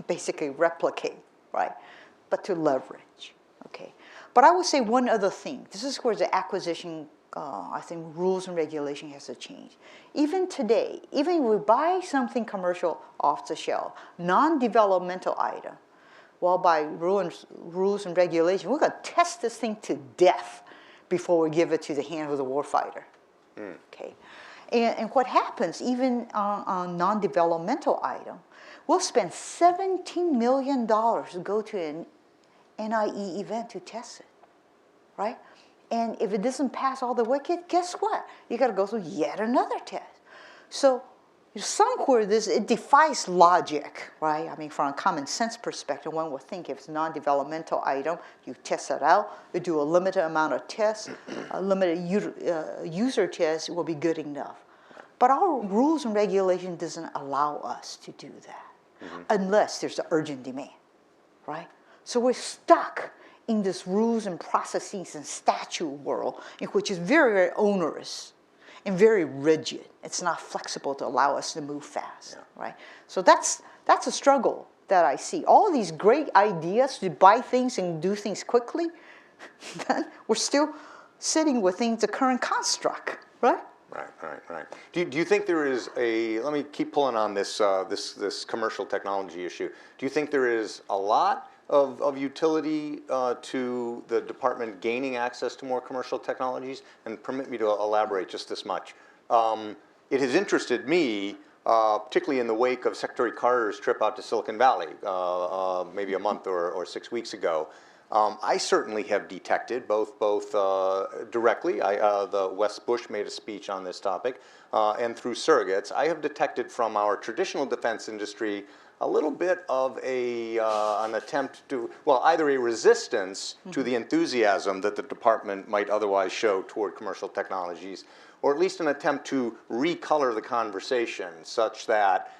basically replicate, right? But to leverage, okay? But I would say one other thing. This is where the acquisition, I think, rules and regulation has to change. Even today, even if we buy something commercial off the shelf, non-developmental item, well, by rules and regulation, we're going to test this thing to death before we give it to the hand of the warfighter, okay? And what happens, even on non-developmental item, we'll spend $17 million to go to an NIE event to test it, right? And if it doesn't pass all the way, guess what? You got to go through yet another test. So somewhere it defies logic, right? I mean, from a common sense perspective, one would think if it's a non-developmental item, you test it out, you do a limited amount of tests, a limited user test will be good enough. But our rules and regulation doesn't allow us to do that unless there's an urgent demand, right? So we're stuck in this rules and processes and statute world, in which is very, very onerous and very rigid. It's not flexible to allow us to move fast, right? So that's a struggle that I see. All these great ideas to buy things and do things quickly, then we're still sitting within the current construct, right? Right. Do you think there is let me keep pulling on this commercial technology issue. Do you think there is a lot of utility to the department gaining access to more commercial technologies? And permit me to elaborate just this much. It has interested me, particularly in the wake of Secretary Carter's trip out to Silicon Valley, maybe a month or 6 weeks ago. I certainly have detected, both directly, the West Bush made a speech on this topic, and through surrogates, I have detected from our traditional defense industry a little bit of an attempt to, well, either a resistance to the enthusiasm that the department might otherwise show toward commercial technologies, or at least an attempt to recolor the conversation such that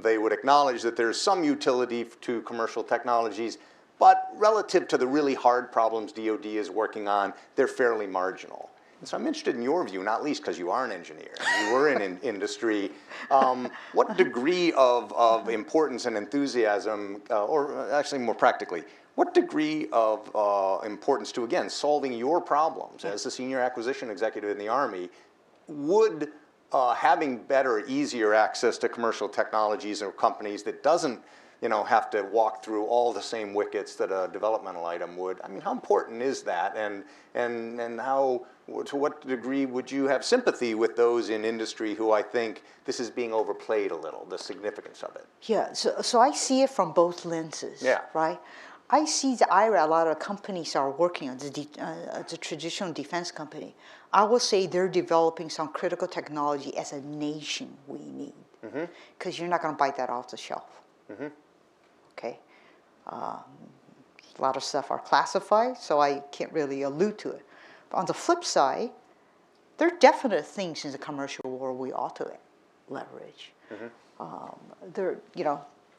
they would acknowledge that there's some utility to commercial technologies, but relative to the really hard problems DoD is working on, they're fairly marginal. And so I'm interested in your view, not least because you are an engineer, you were in industry. What degree of importance and enthusiasm, or actually more practically, what degree of importance to, again, solving your problems as the senior acquisition executive in the Army, would having better, easier access to commercial technologies or companies that doesn't have to walk through all the same wickets that a developmental item would? I mean, how important is that, and how, to what degree would you have sympathy with those in industry who I think this is being overplayed a little, the significance of it? Yeah, so I see it from both lenses, right? I see the IRA, a lot of companies are working on the traditional defense company. I will say they're developing some critical technology as a nation we need, because you're not going to buy that off the shelf. Okay, a lot of stuff are classified, so I can't really allude to it. But on the flip side, there are definite things in the commercial world we ought to leverage.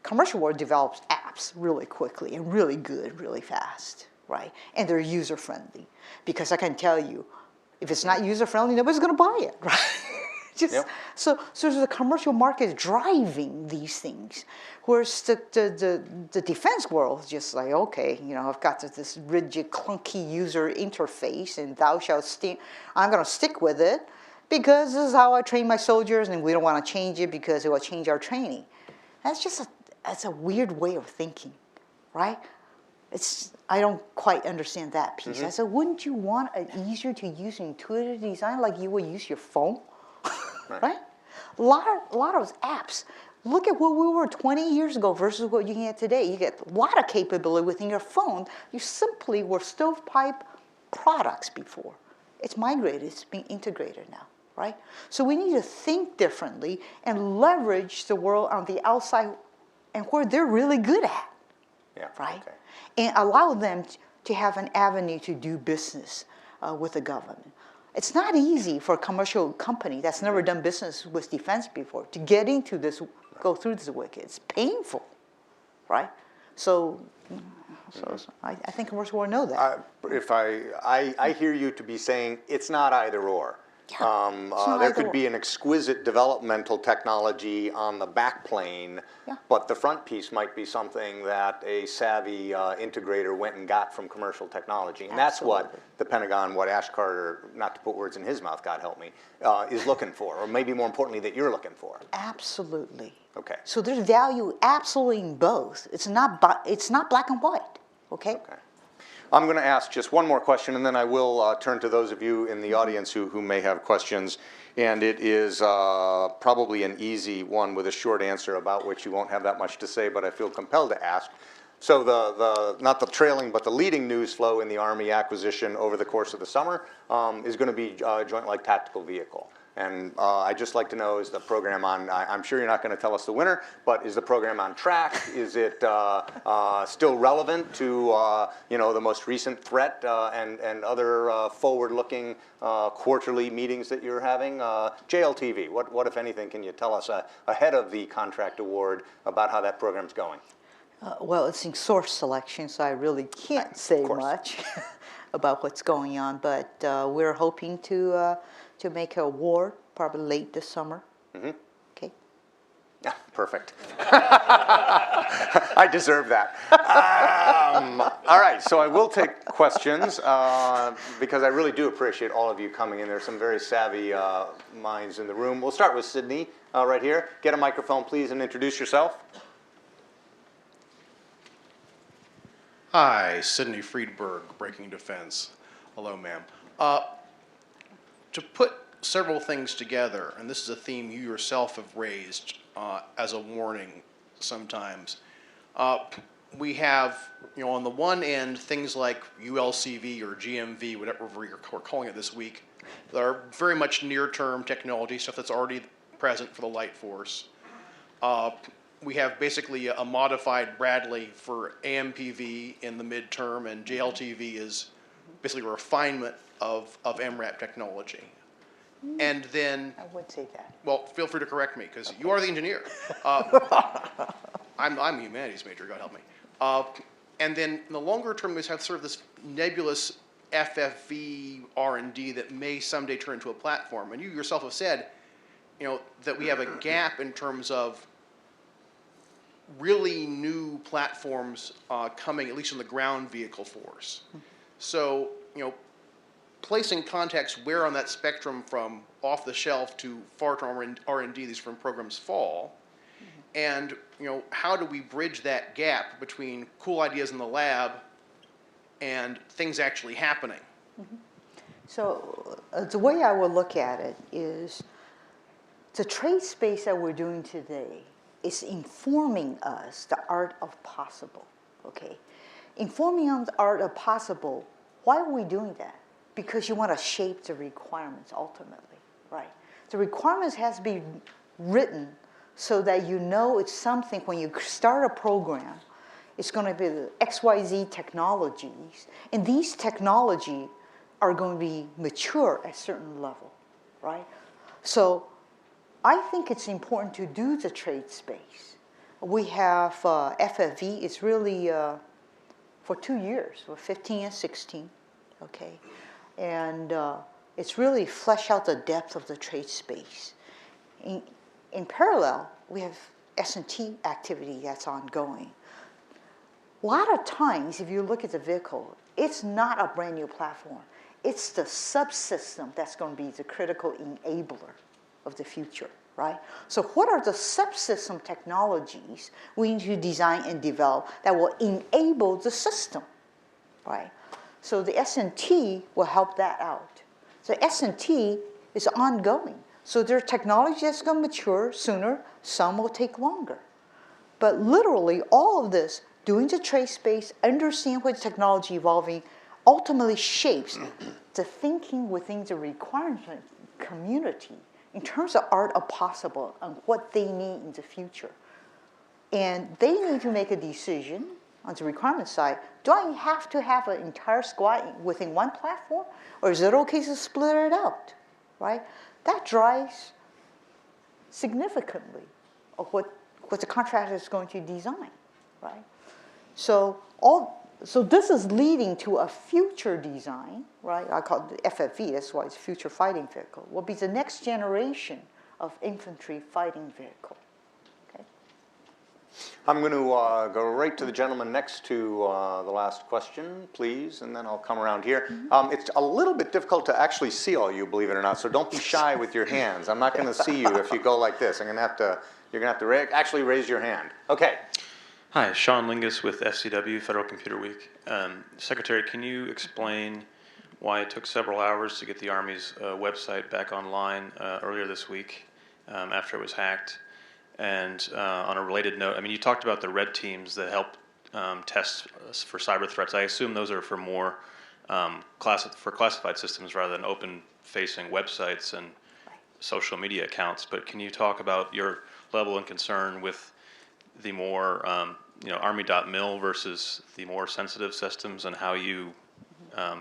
Commercial world develops apps really quickly and really good, really fast, right? And they're user friendly, because I can tell you, if it's not user friendly, nobody's going to buy it, right? So the commercial market is driving these things, whereas the defense world is just like, okay, I've got this rigid, clunky user interface, and thou shalt stick. I'm going to stick with it because this is how I train my soldiers, and we don't want to change it because it will change our training. That's a weird way of thinking, right? I don't quite understand that piece. I said, wouldn't you want an easier to use intuitive design like you would use your phone? Right? A lot of those apps. Look at what we were 20 years ago versus what you can get today. You get a lot of capability within your phone. You simply were stovepipe products before. It's migrated. It's being integrated now, right? So we need to think differently and leverage the world on the outside and where they're really good at. Yeah, right? okay. And allow them to have an avenue to do business with the government. It's not easy for a commercial company that's never done business with defense before to get into this, go through this wicket. It's painful, right? So, I think commercial will know that. If I hear you to be saying it's not either or. It's not There either could or. be an exquisite developmental technology on the back plane, Yeah. but the front piece might be something that a savvy integrator went and got from commercial technology. And that's what Absolutely. the Pentagon, what Ash Carter, not to put words in his mouth, God help me, is looking for, or maybe more importantly, that you're looking for. Absolutely. Okay. So there's value absolutely in both. It's not black and white, okay? Okay. I'm going to ask just one more question, and then I will turn to those of you in the audience who may have questions. And it is probably an easy one with a short answer about which you won't have that much to say, but I feel compelled to ask. So not the trailing, but the leading news flow in the Army acquisition over the course of the summer is going to be Joint Light Tactical Vehicle. And I'd just like to know, is the program on, I'm sure you're not going to tell us the winner, but is the program on track? Is it still relevant to the most recent threat and other forward-looking quarterly meetings that you're having? JLTV, what, if anything, can you tell us ahead of the contract award about how that program's going? Well, it's in source selection, so I really can't say course. much about what's going on. But we're hoping to make an award probably late this summer. Mm-hmm. Okay. Yeah, perfect. I deserve that. All right, so I will take questions because I really do appreciate all of you coming in. There's some very savvy minds in the room. We'll start with Sydney right here. Get a microphone, please, and introduce yourself. Hi, Sidney Friedberg, Breaking Defense. Hello, ma'am. To put several things together, and this is a theme you yourself have raised as a warning sometimes, we have, on the one end, things like ULCV or GMV, whatever we're calling it this week, that are very much near-term technology, stuff that's already present for the Light Force. We have basically a modified Bradley for AMPV in the midterm, and JLTV is basically a refinement of MRAP technology. And then, I would say that. well, feel free to correct me, because you are the engineer. I'm a humanities major, God help me. And then in the longer term, we have sort of this nebulous FFV R&D that may someday turn into a platform. And you yourself have said, that we have a gap in terms of really new platforms coming, at least in the ground vehicle force. So, placing context where on that spectrum from off the shelf to far-term R&D these different programs fall, and how do we bridge that gap between cool ideas in the lab and things actually happening? So the way I would look at it is the trade space that we're doing today is informing us the art of possible, okay? Informing us the art of possible, why are we doing that? Because you want to shape the requirements ultimately, right? The requirements has to be written so that it's something when you start a program, it's going to be the XYZ technologies, and these technology are going to be mature at a certain level, right? So I think it's important to do the trade space. We have FFV, it's really for 2 years, for 15 and 16, okay? And it's really flesh out the depth of the trade space. In parallel, we have S&T activity that's ongoing. A lot of times, if you look at the vehicle, it's not a brand new platform. It's the subsystem that's going to be the critical enabler of the future, right? So what are the subsystem technologies we need to design and develop that will enable the system, right? So the S&T will help that out. So S&T is ongoing. So there are technology that's going to mature sooner, some will take longer. But literally all of this, doing the trade space, understanding what technology evolving, ultimately shapes the thinking within the requirement community in terms of art of possible and what they need in the future. And they need to make a decision on the requirement side, do I have to have an entire squad within one platform? Or is it okay to split it out, right? That drives significantly of what the contractor is going to design, right? So this is leading to a future design, right? I call it the FFV, that's why it's future fighting vehicle. Will be the next generation of infantry fighting vehicle. Okay. I'm going to go right to the gentleman next to the last question, please, and then I'll come around here. It's a little bit difficult to actually see all you, believe it or not, so don't be shy with your hands. I'm not going to see you if you go like this. You're going to have to actually raise your hand. Okay. Hi, Sean Lingus with FCW, Federal Computer Week. Secretary, can you explain why it took several hours to get the Army's website back online earlier this week after it was hacked? And on a related note, I mean, you talked about the red teams that help test for cyber threats. I assume those are for more for classified systems rather than open-facing websites and social media accounts. But can you talk about your level of concern with the more Army.mil versus the more sensitive systems and how you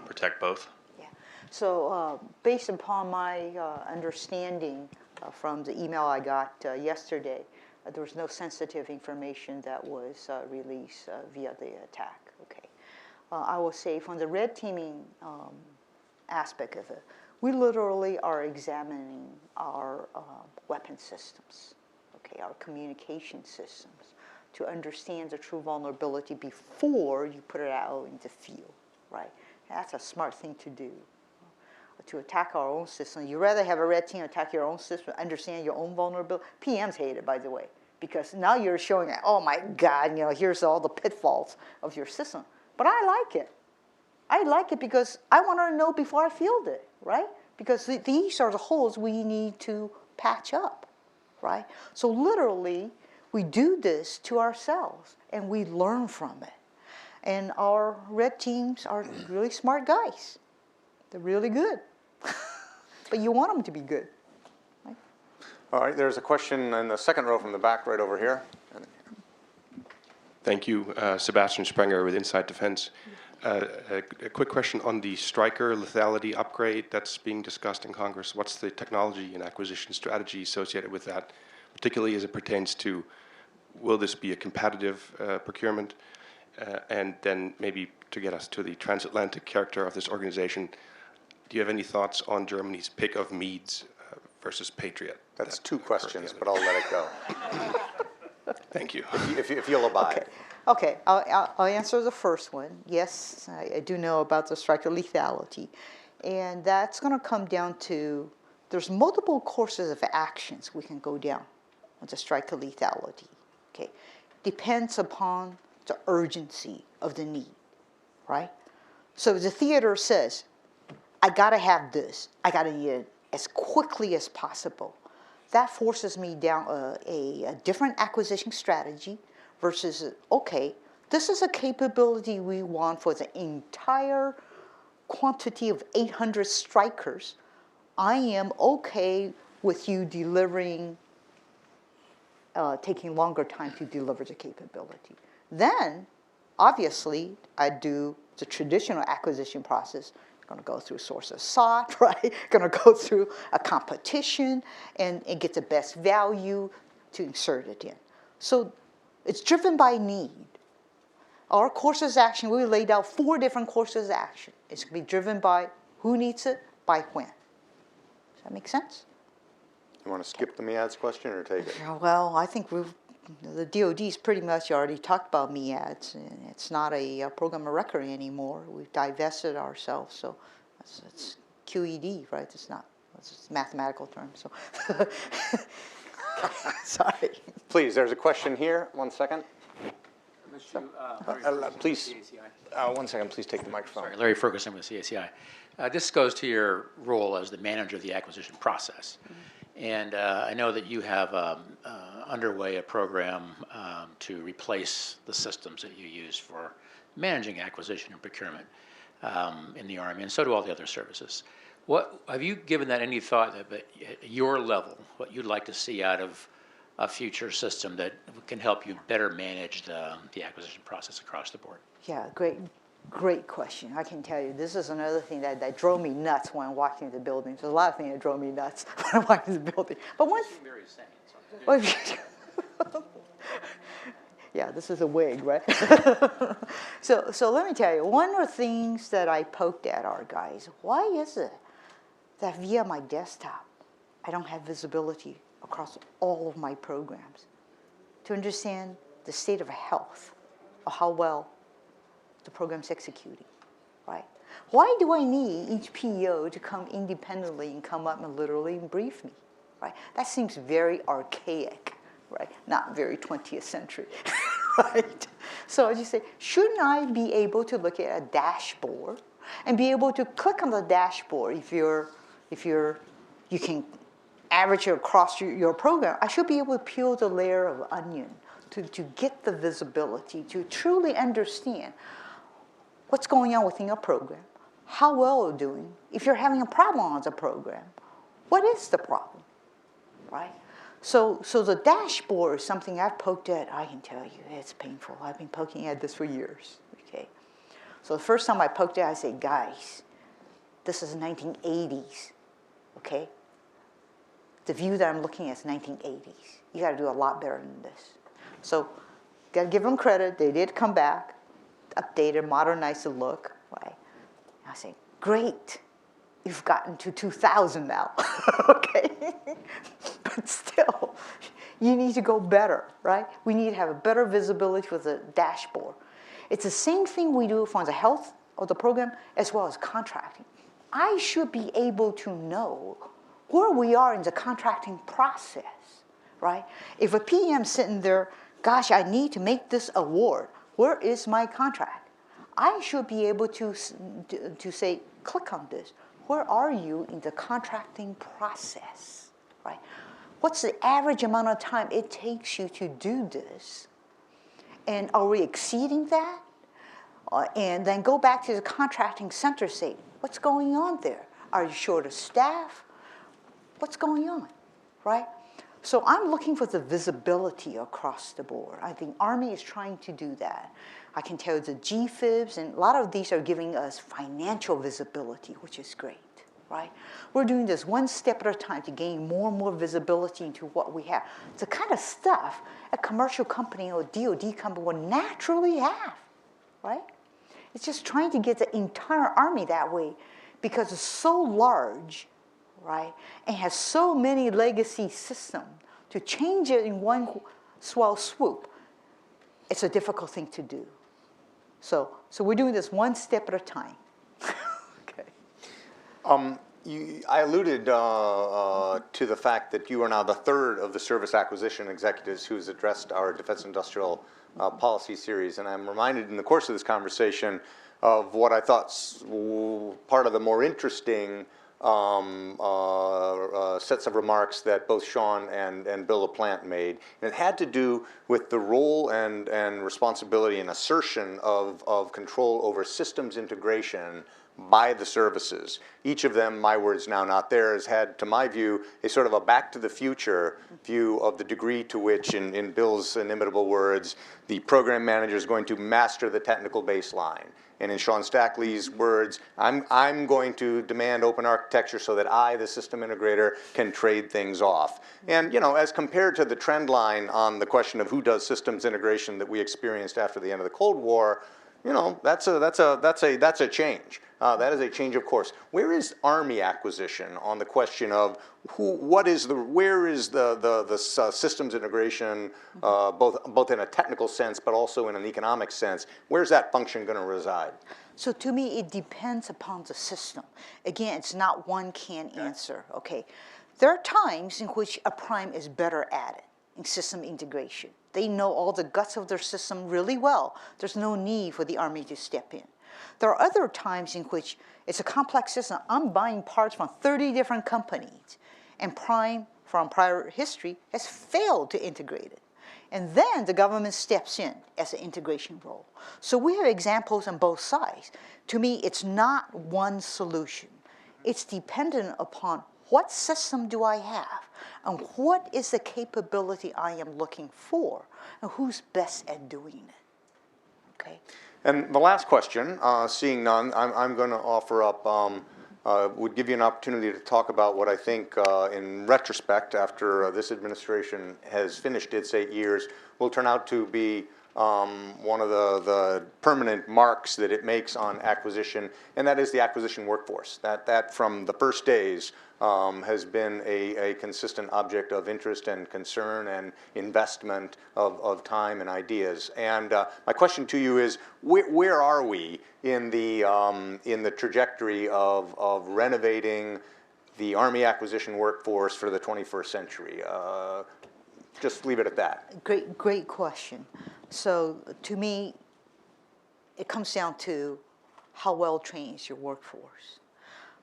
protect both? Yeah. So based upon my understanding from the email I got yesterday, there was no sensitive information that was released via the attack. Okay. I will say from the red teaming aspect of it, we literally are examining our weapon systems, okay, our communication systems, to understand the true vulnerability before you put it out in the field, right? That's a smart thing to do. To attack our own system, you'd rather have a red team attack your own system, understand your own vulnerability. PMs hate it, by the way, because now you're showing, oh my God, here's all the pitfalls of your system. But I like it. I like it because I want to know before I field it, right? Because these are the holes we need to patch up, right? So literally, we do this to ourselves, and we learn from it. And our red teams are really smart guys. They're really good. But you want them to be good. Right? All right, there's a question in the second row from the back right over here. Thank you, Sebastian Sprenger with Inside Defense. A quick question on the Stryker lethality upgrade that's being discussed in Congress. What's the technology and acquisition strategy associated with that, particularly as it pertains to, will this be a competitive procurement? And then maybe to get us to the transatlantic character of this organization, do you have any thoughts on Germany's pick of Meads versus Patriot? That's two questions, but I'll let it go. Thank you. If you'll abide. Okay, I'll answer the first one. Yes, I do know about the Stryker lethality. And that's going to come down to, there's multiple courses of actions we can go down with the Stryker lethality. Okay, depends upon the urgency of the need, right? So the theater says, I got to have this. I got to need it as quickly as possible. That forces me down a different acquisition strategy versus, okay, this is a capability we want for the entire quantity of 800 Strykers. I am okay with you delivering, taking longer time to deliver the capability. Then, obviously, I do the traditional acquisition process. Going to go through source of sought, right? Going to go through a competition and get the best value to insert it in. So it's driven by need. Our courses of action, we laid out 4 different courses of action. It's going to be driven by who needs it, by when. Does that make sense? You want to skip the MEADS question or take it? Well, I think the DOD's pretty much already talked about MEADS, and it's not a program of record anymore. We've divested ourselves, so it's QED, right? It's a mathematical term, so. Sorry. Please, there's a question here. 1 second. Please, 1 second, please take the microphone. Sorry, Larry Ferguson with CACI. This goes to your role as the manager of the acquisition process. Mm-hmm. And I know that you have underway a program to replace the systems that you use for managing acquisition and procurement in the Army, and so do all the other services. What have you given that any thought at your level, what you'd like to see out of a future system that can help you better manage the acquisition process across the board? Yeah, great question. I can tell you, this is another thing that drove me nuts when walking the building. There's a lot of things that drove me nuts when I walked the building. But once, yeah, this is a wig, right? So let me tell you, one of the things that I poked at are, guys, why is it that via my desktop, I don't have visibility across all of my programs to understand the state of health or how well the program's executing, right? Why do I need each PEO to come independently and come up and literally brief me, right? That seems very archaic, right? Not very 20th century, right? So I just say, shouldn't I be able to look at a dashboard and be able to click on the dashboard if you can average it across your program? I should be able to peel the layer of onion to get the visibility, to truly understand what's going on within your program, how well you're doing. If you're having a problem on the program, what is the problem, right? So the dashboard is something I've poked at. I can tell you, it's painful. I've been poking at this for years, okay? So the first time I poked at it, I said, guys, this is 1980s, okay? The view that I'm looking at is 1980s. You got to do a lot better than this. So got to give them credit. They did come back, updated, modernized the look, right? I say, great, you've gotten to 2000 now, okay? But still, you need to go better, right? We need to have a better visibility with the dashboard. It's the same thing we do for the health of the program as well as contracting. I should be able to know where we are in the contracting process, right? If a PM sitting there, gosh, I need to make this award, where is my contract? I should be able to say, click on this. Where are you in the contracting process, right? What's the average amount of time it takes you to do this? And are we exceeding that? And then go back to the contracting center, say, what's going on there? Are you short of staff? What's going on, right? So I'm looking for the visibility across the board. I think Army is trying to do that. I can tell you the GFIBs, and a lot of these are giving us financial visibility, which is great, right? We're doing this one step at a time to gain more and more visibility into what we have. It's the kind of stuff a commercial company or DoD company would naturally have, right? It's just trying to get the entire Army that way because it's so large, right, and has so many legacy systems. To change it in one swell swoop, it's a difficult thing to do. So we're doing this one step at a time. Okay. I alluded to the fact that you are now the third of the service acquisition executives who's addressed our defense industrial policy series, and I'm reminded in the course of this conversation of what I thought part of the more interesting sets of remarks that both Sean and Bill LaPlante made. And it had to do with the role and responsibility and assertion of control over systems integration by the services. Each of them, my words now, not theirs, had, to my view, a sort of a back to the future view of the degree to which, in Bill's inimitable words, the program manager is going to master the technical baseline. And in Sean Stackley's words, I'm going to demand open architecture so that I, the system integrator, can trade things off. And as compared to the trend line on the question of who does systems integration that we experienced after the end of the Cold War, that's a change. That is a change of course. Where is Army acquisition on the question of where is the systems integration, both in a technical sense but also in an economic sense? Where's that function going to reside? So to me, it depends upon the system. Again, it's not one can answer. Okay, there are times in which a prime is better at it in system integration. They know all the guts of their system really well. There's no need for the Army to step in. There are other times in which it's a complex system. I'm buying parts from 30 different companies, and Prime, from prior history, has failed to integrate it. And then the government steps in as an integration role. So we have examples on both sides. To me, it's not one solution. It's dependent upon what system do I have? And what is the capability I am looking for? And who's best at doing it? Okay. And the last question, seeing none, I'm going to offer up, would give you an opportunity to talk about what I think, in retrospect, after this administration has finished its 8 years, will turn out to be one of the permanent marks that it makes on acquisition, and that is the acquisition workforce. That from the first days has been a consistent object of interest and concern and investment of time and ideas. And my question to you is, where are we in the trajectory of renovating the Army acquisition workforce for the 21st century? Just leave it at that. Great question. So to me, it comes down to how well trained is your workforce.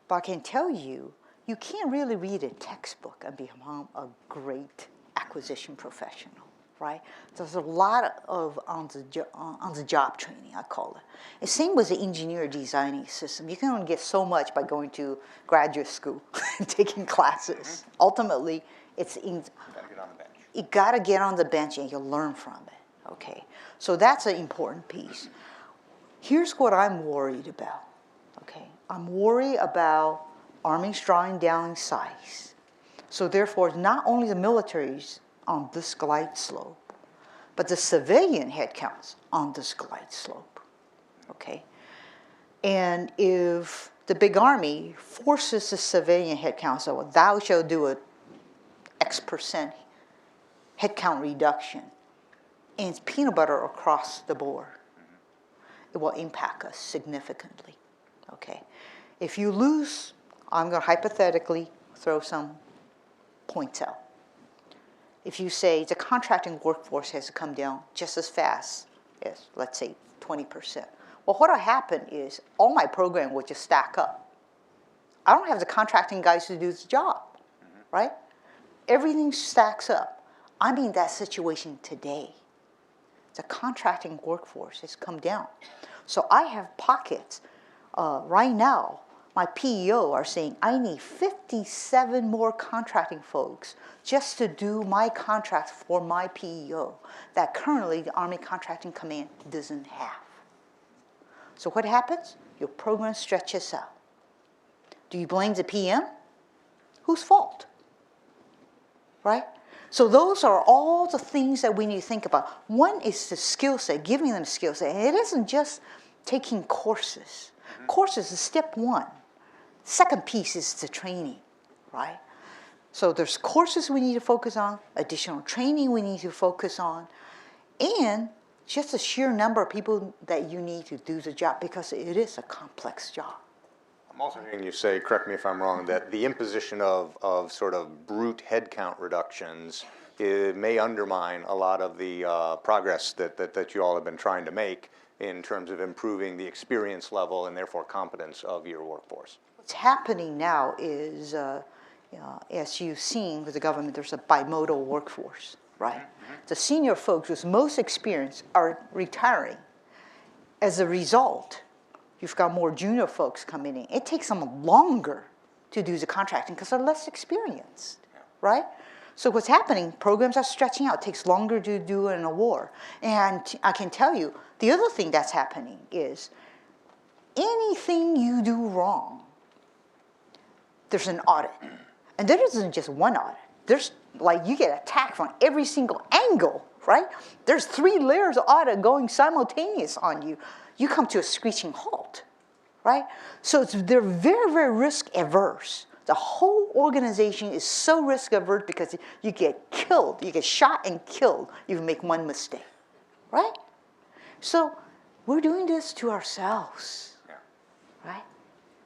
But I can tell you, you can't really read a textbook and become a great acquisition professional, right? There's a lot of on-the-job training, I call it. The same with the engineer designing system. You can only get so much by going to graduate school and taking classes. Ultimately, it's in. You got to get on the bench and you learn from it, okay? So that's an important piece. Here's what I'm worried about, okay? I'm worried about armies drawing down in size. So therefore, not only the military's on this glide slope, but the civilian headcounts on this glide slope, okay? And if the big army forces the civilian headcount, so thou shall do a X% headcount reduction, and it's peanut butter across the board, it will impact us significantly, okay? If you lose, I'm going to hypothetically throw some points out. If you say the contracting workforce has to come down just as fast as, let's say, 20%, well, what will happen is all my program will just stack up. I don't have the contracting guys to do the job, right? Everything stacks up. I'm in that situation today. The contracting workforce has come down. So I have pockets. Right now, my PEO are saying, I need 57 more contracting folks just to do my contract for my PEO that currently the Army Contracting Command doesn't have. So what happens? Your program stretches out. Do you blame the PM? Whose fault? Right? So those are all the things that we need to think about. One is the skill set, giving them skill set. And it isn't just taking courses. Courses is step one. Second piece is the training, right? So there's courses we need to focus on, additional training we need to focus on, and just the sheer number of people that you need to do the job, because it is a complex job. I'm also hearing you say, correct me if I'm wrong, that the imposition of sort of brute headcount reductions may undermine a lot of the progress that you all have been trying to make in terms of improving the experience level and therefore competence of your workforce. What's happening now is, as you've seen with the government, there's a bimodal workforce, right? The senior folks with most experience are retiring. As a result, you've got more junior folks coming in. It takes them longer to do the contracting because they're less experienced, right? So what's happening, programs are stretching out. It takes longer to do an award. And I can tell you, the other thing that's happening is anything you do wrong, there's an audit. And there isn't just one audit. There's, like, you get attacked from every single angle, right? There's 3 layers of audit going simultaneous on you. You come to a screeching halt, right? So they're very, very risk averse. The whole organization is so risk averse because you get killed, you get shot and killed if you make one mistake, right? So we're doing this to ourselves, right?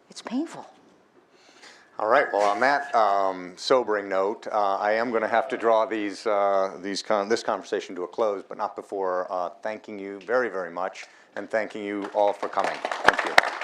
It's painful. All right. Well, on that sobering note, I am going to have to draw this conversation to a close, but not before thanking you very, very much and thanking you all for coming. Thank you.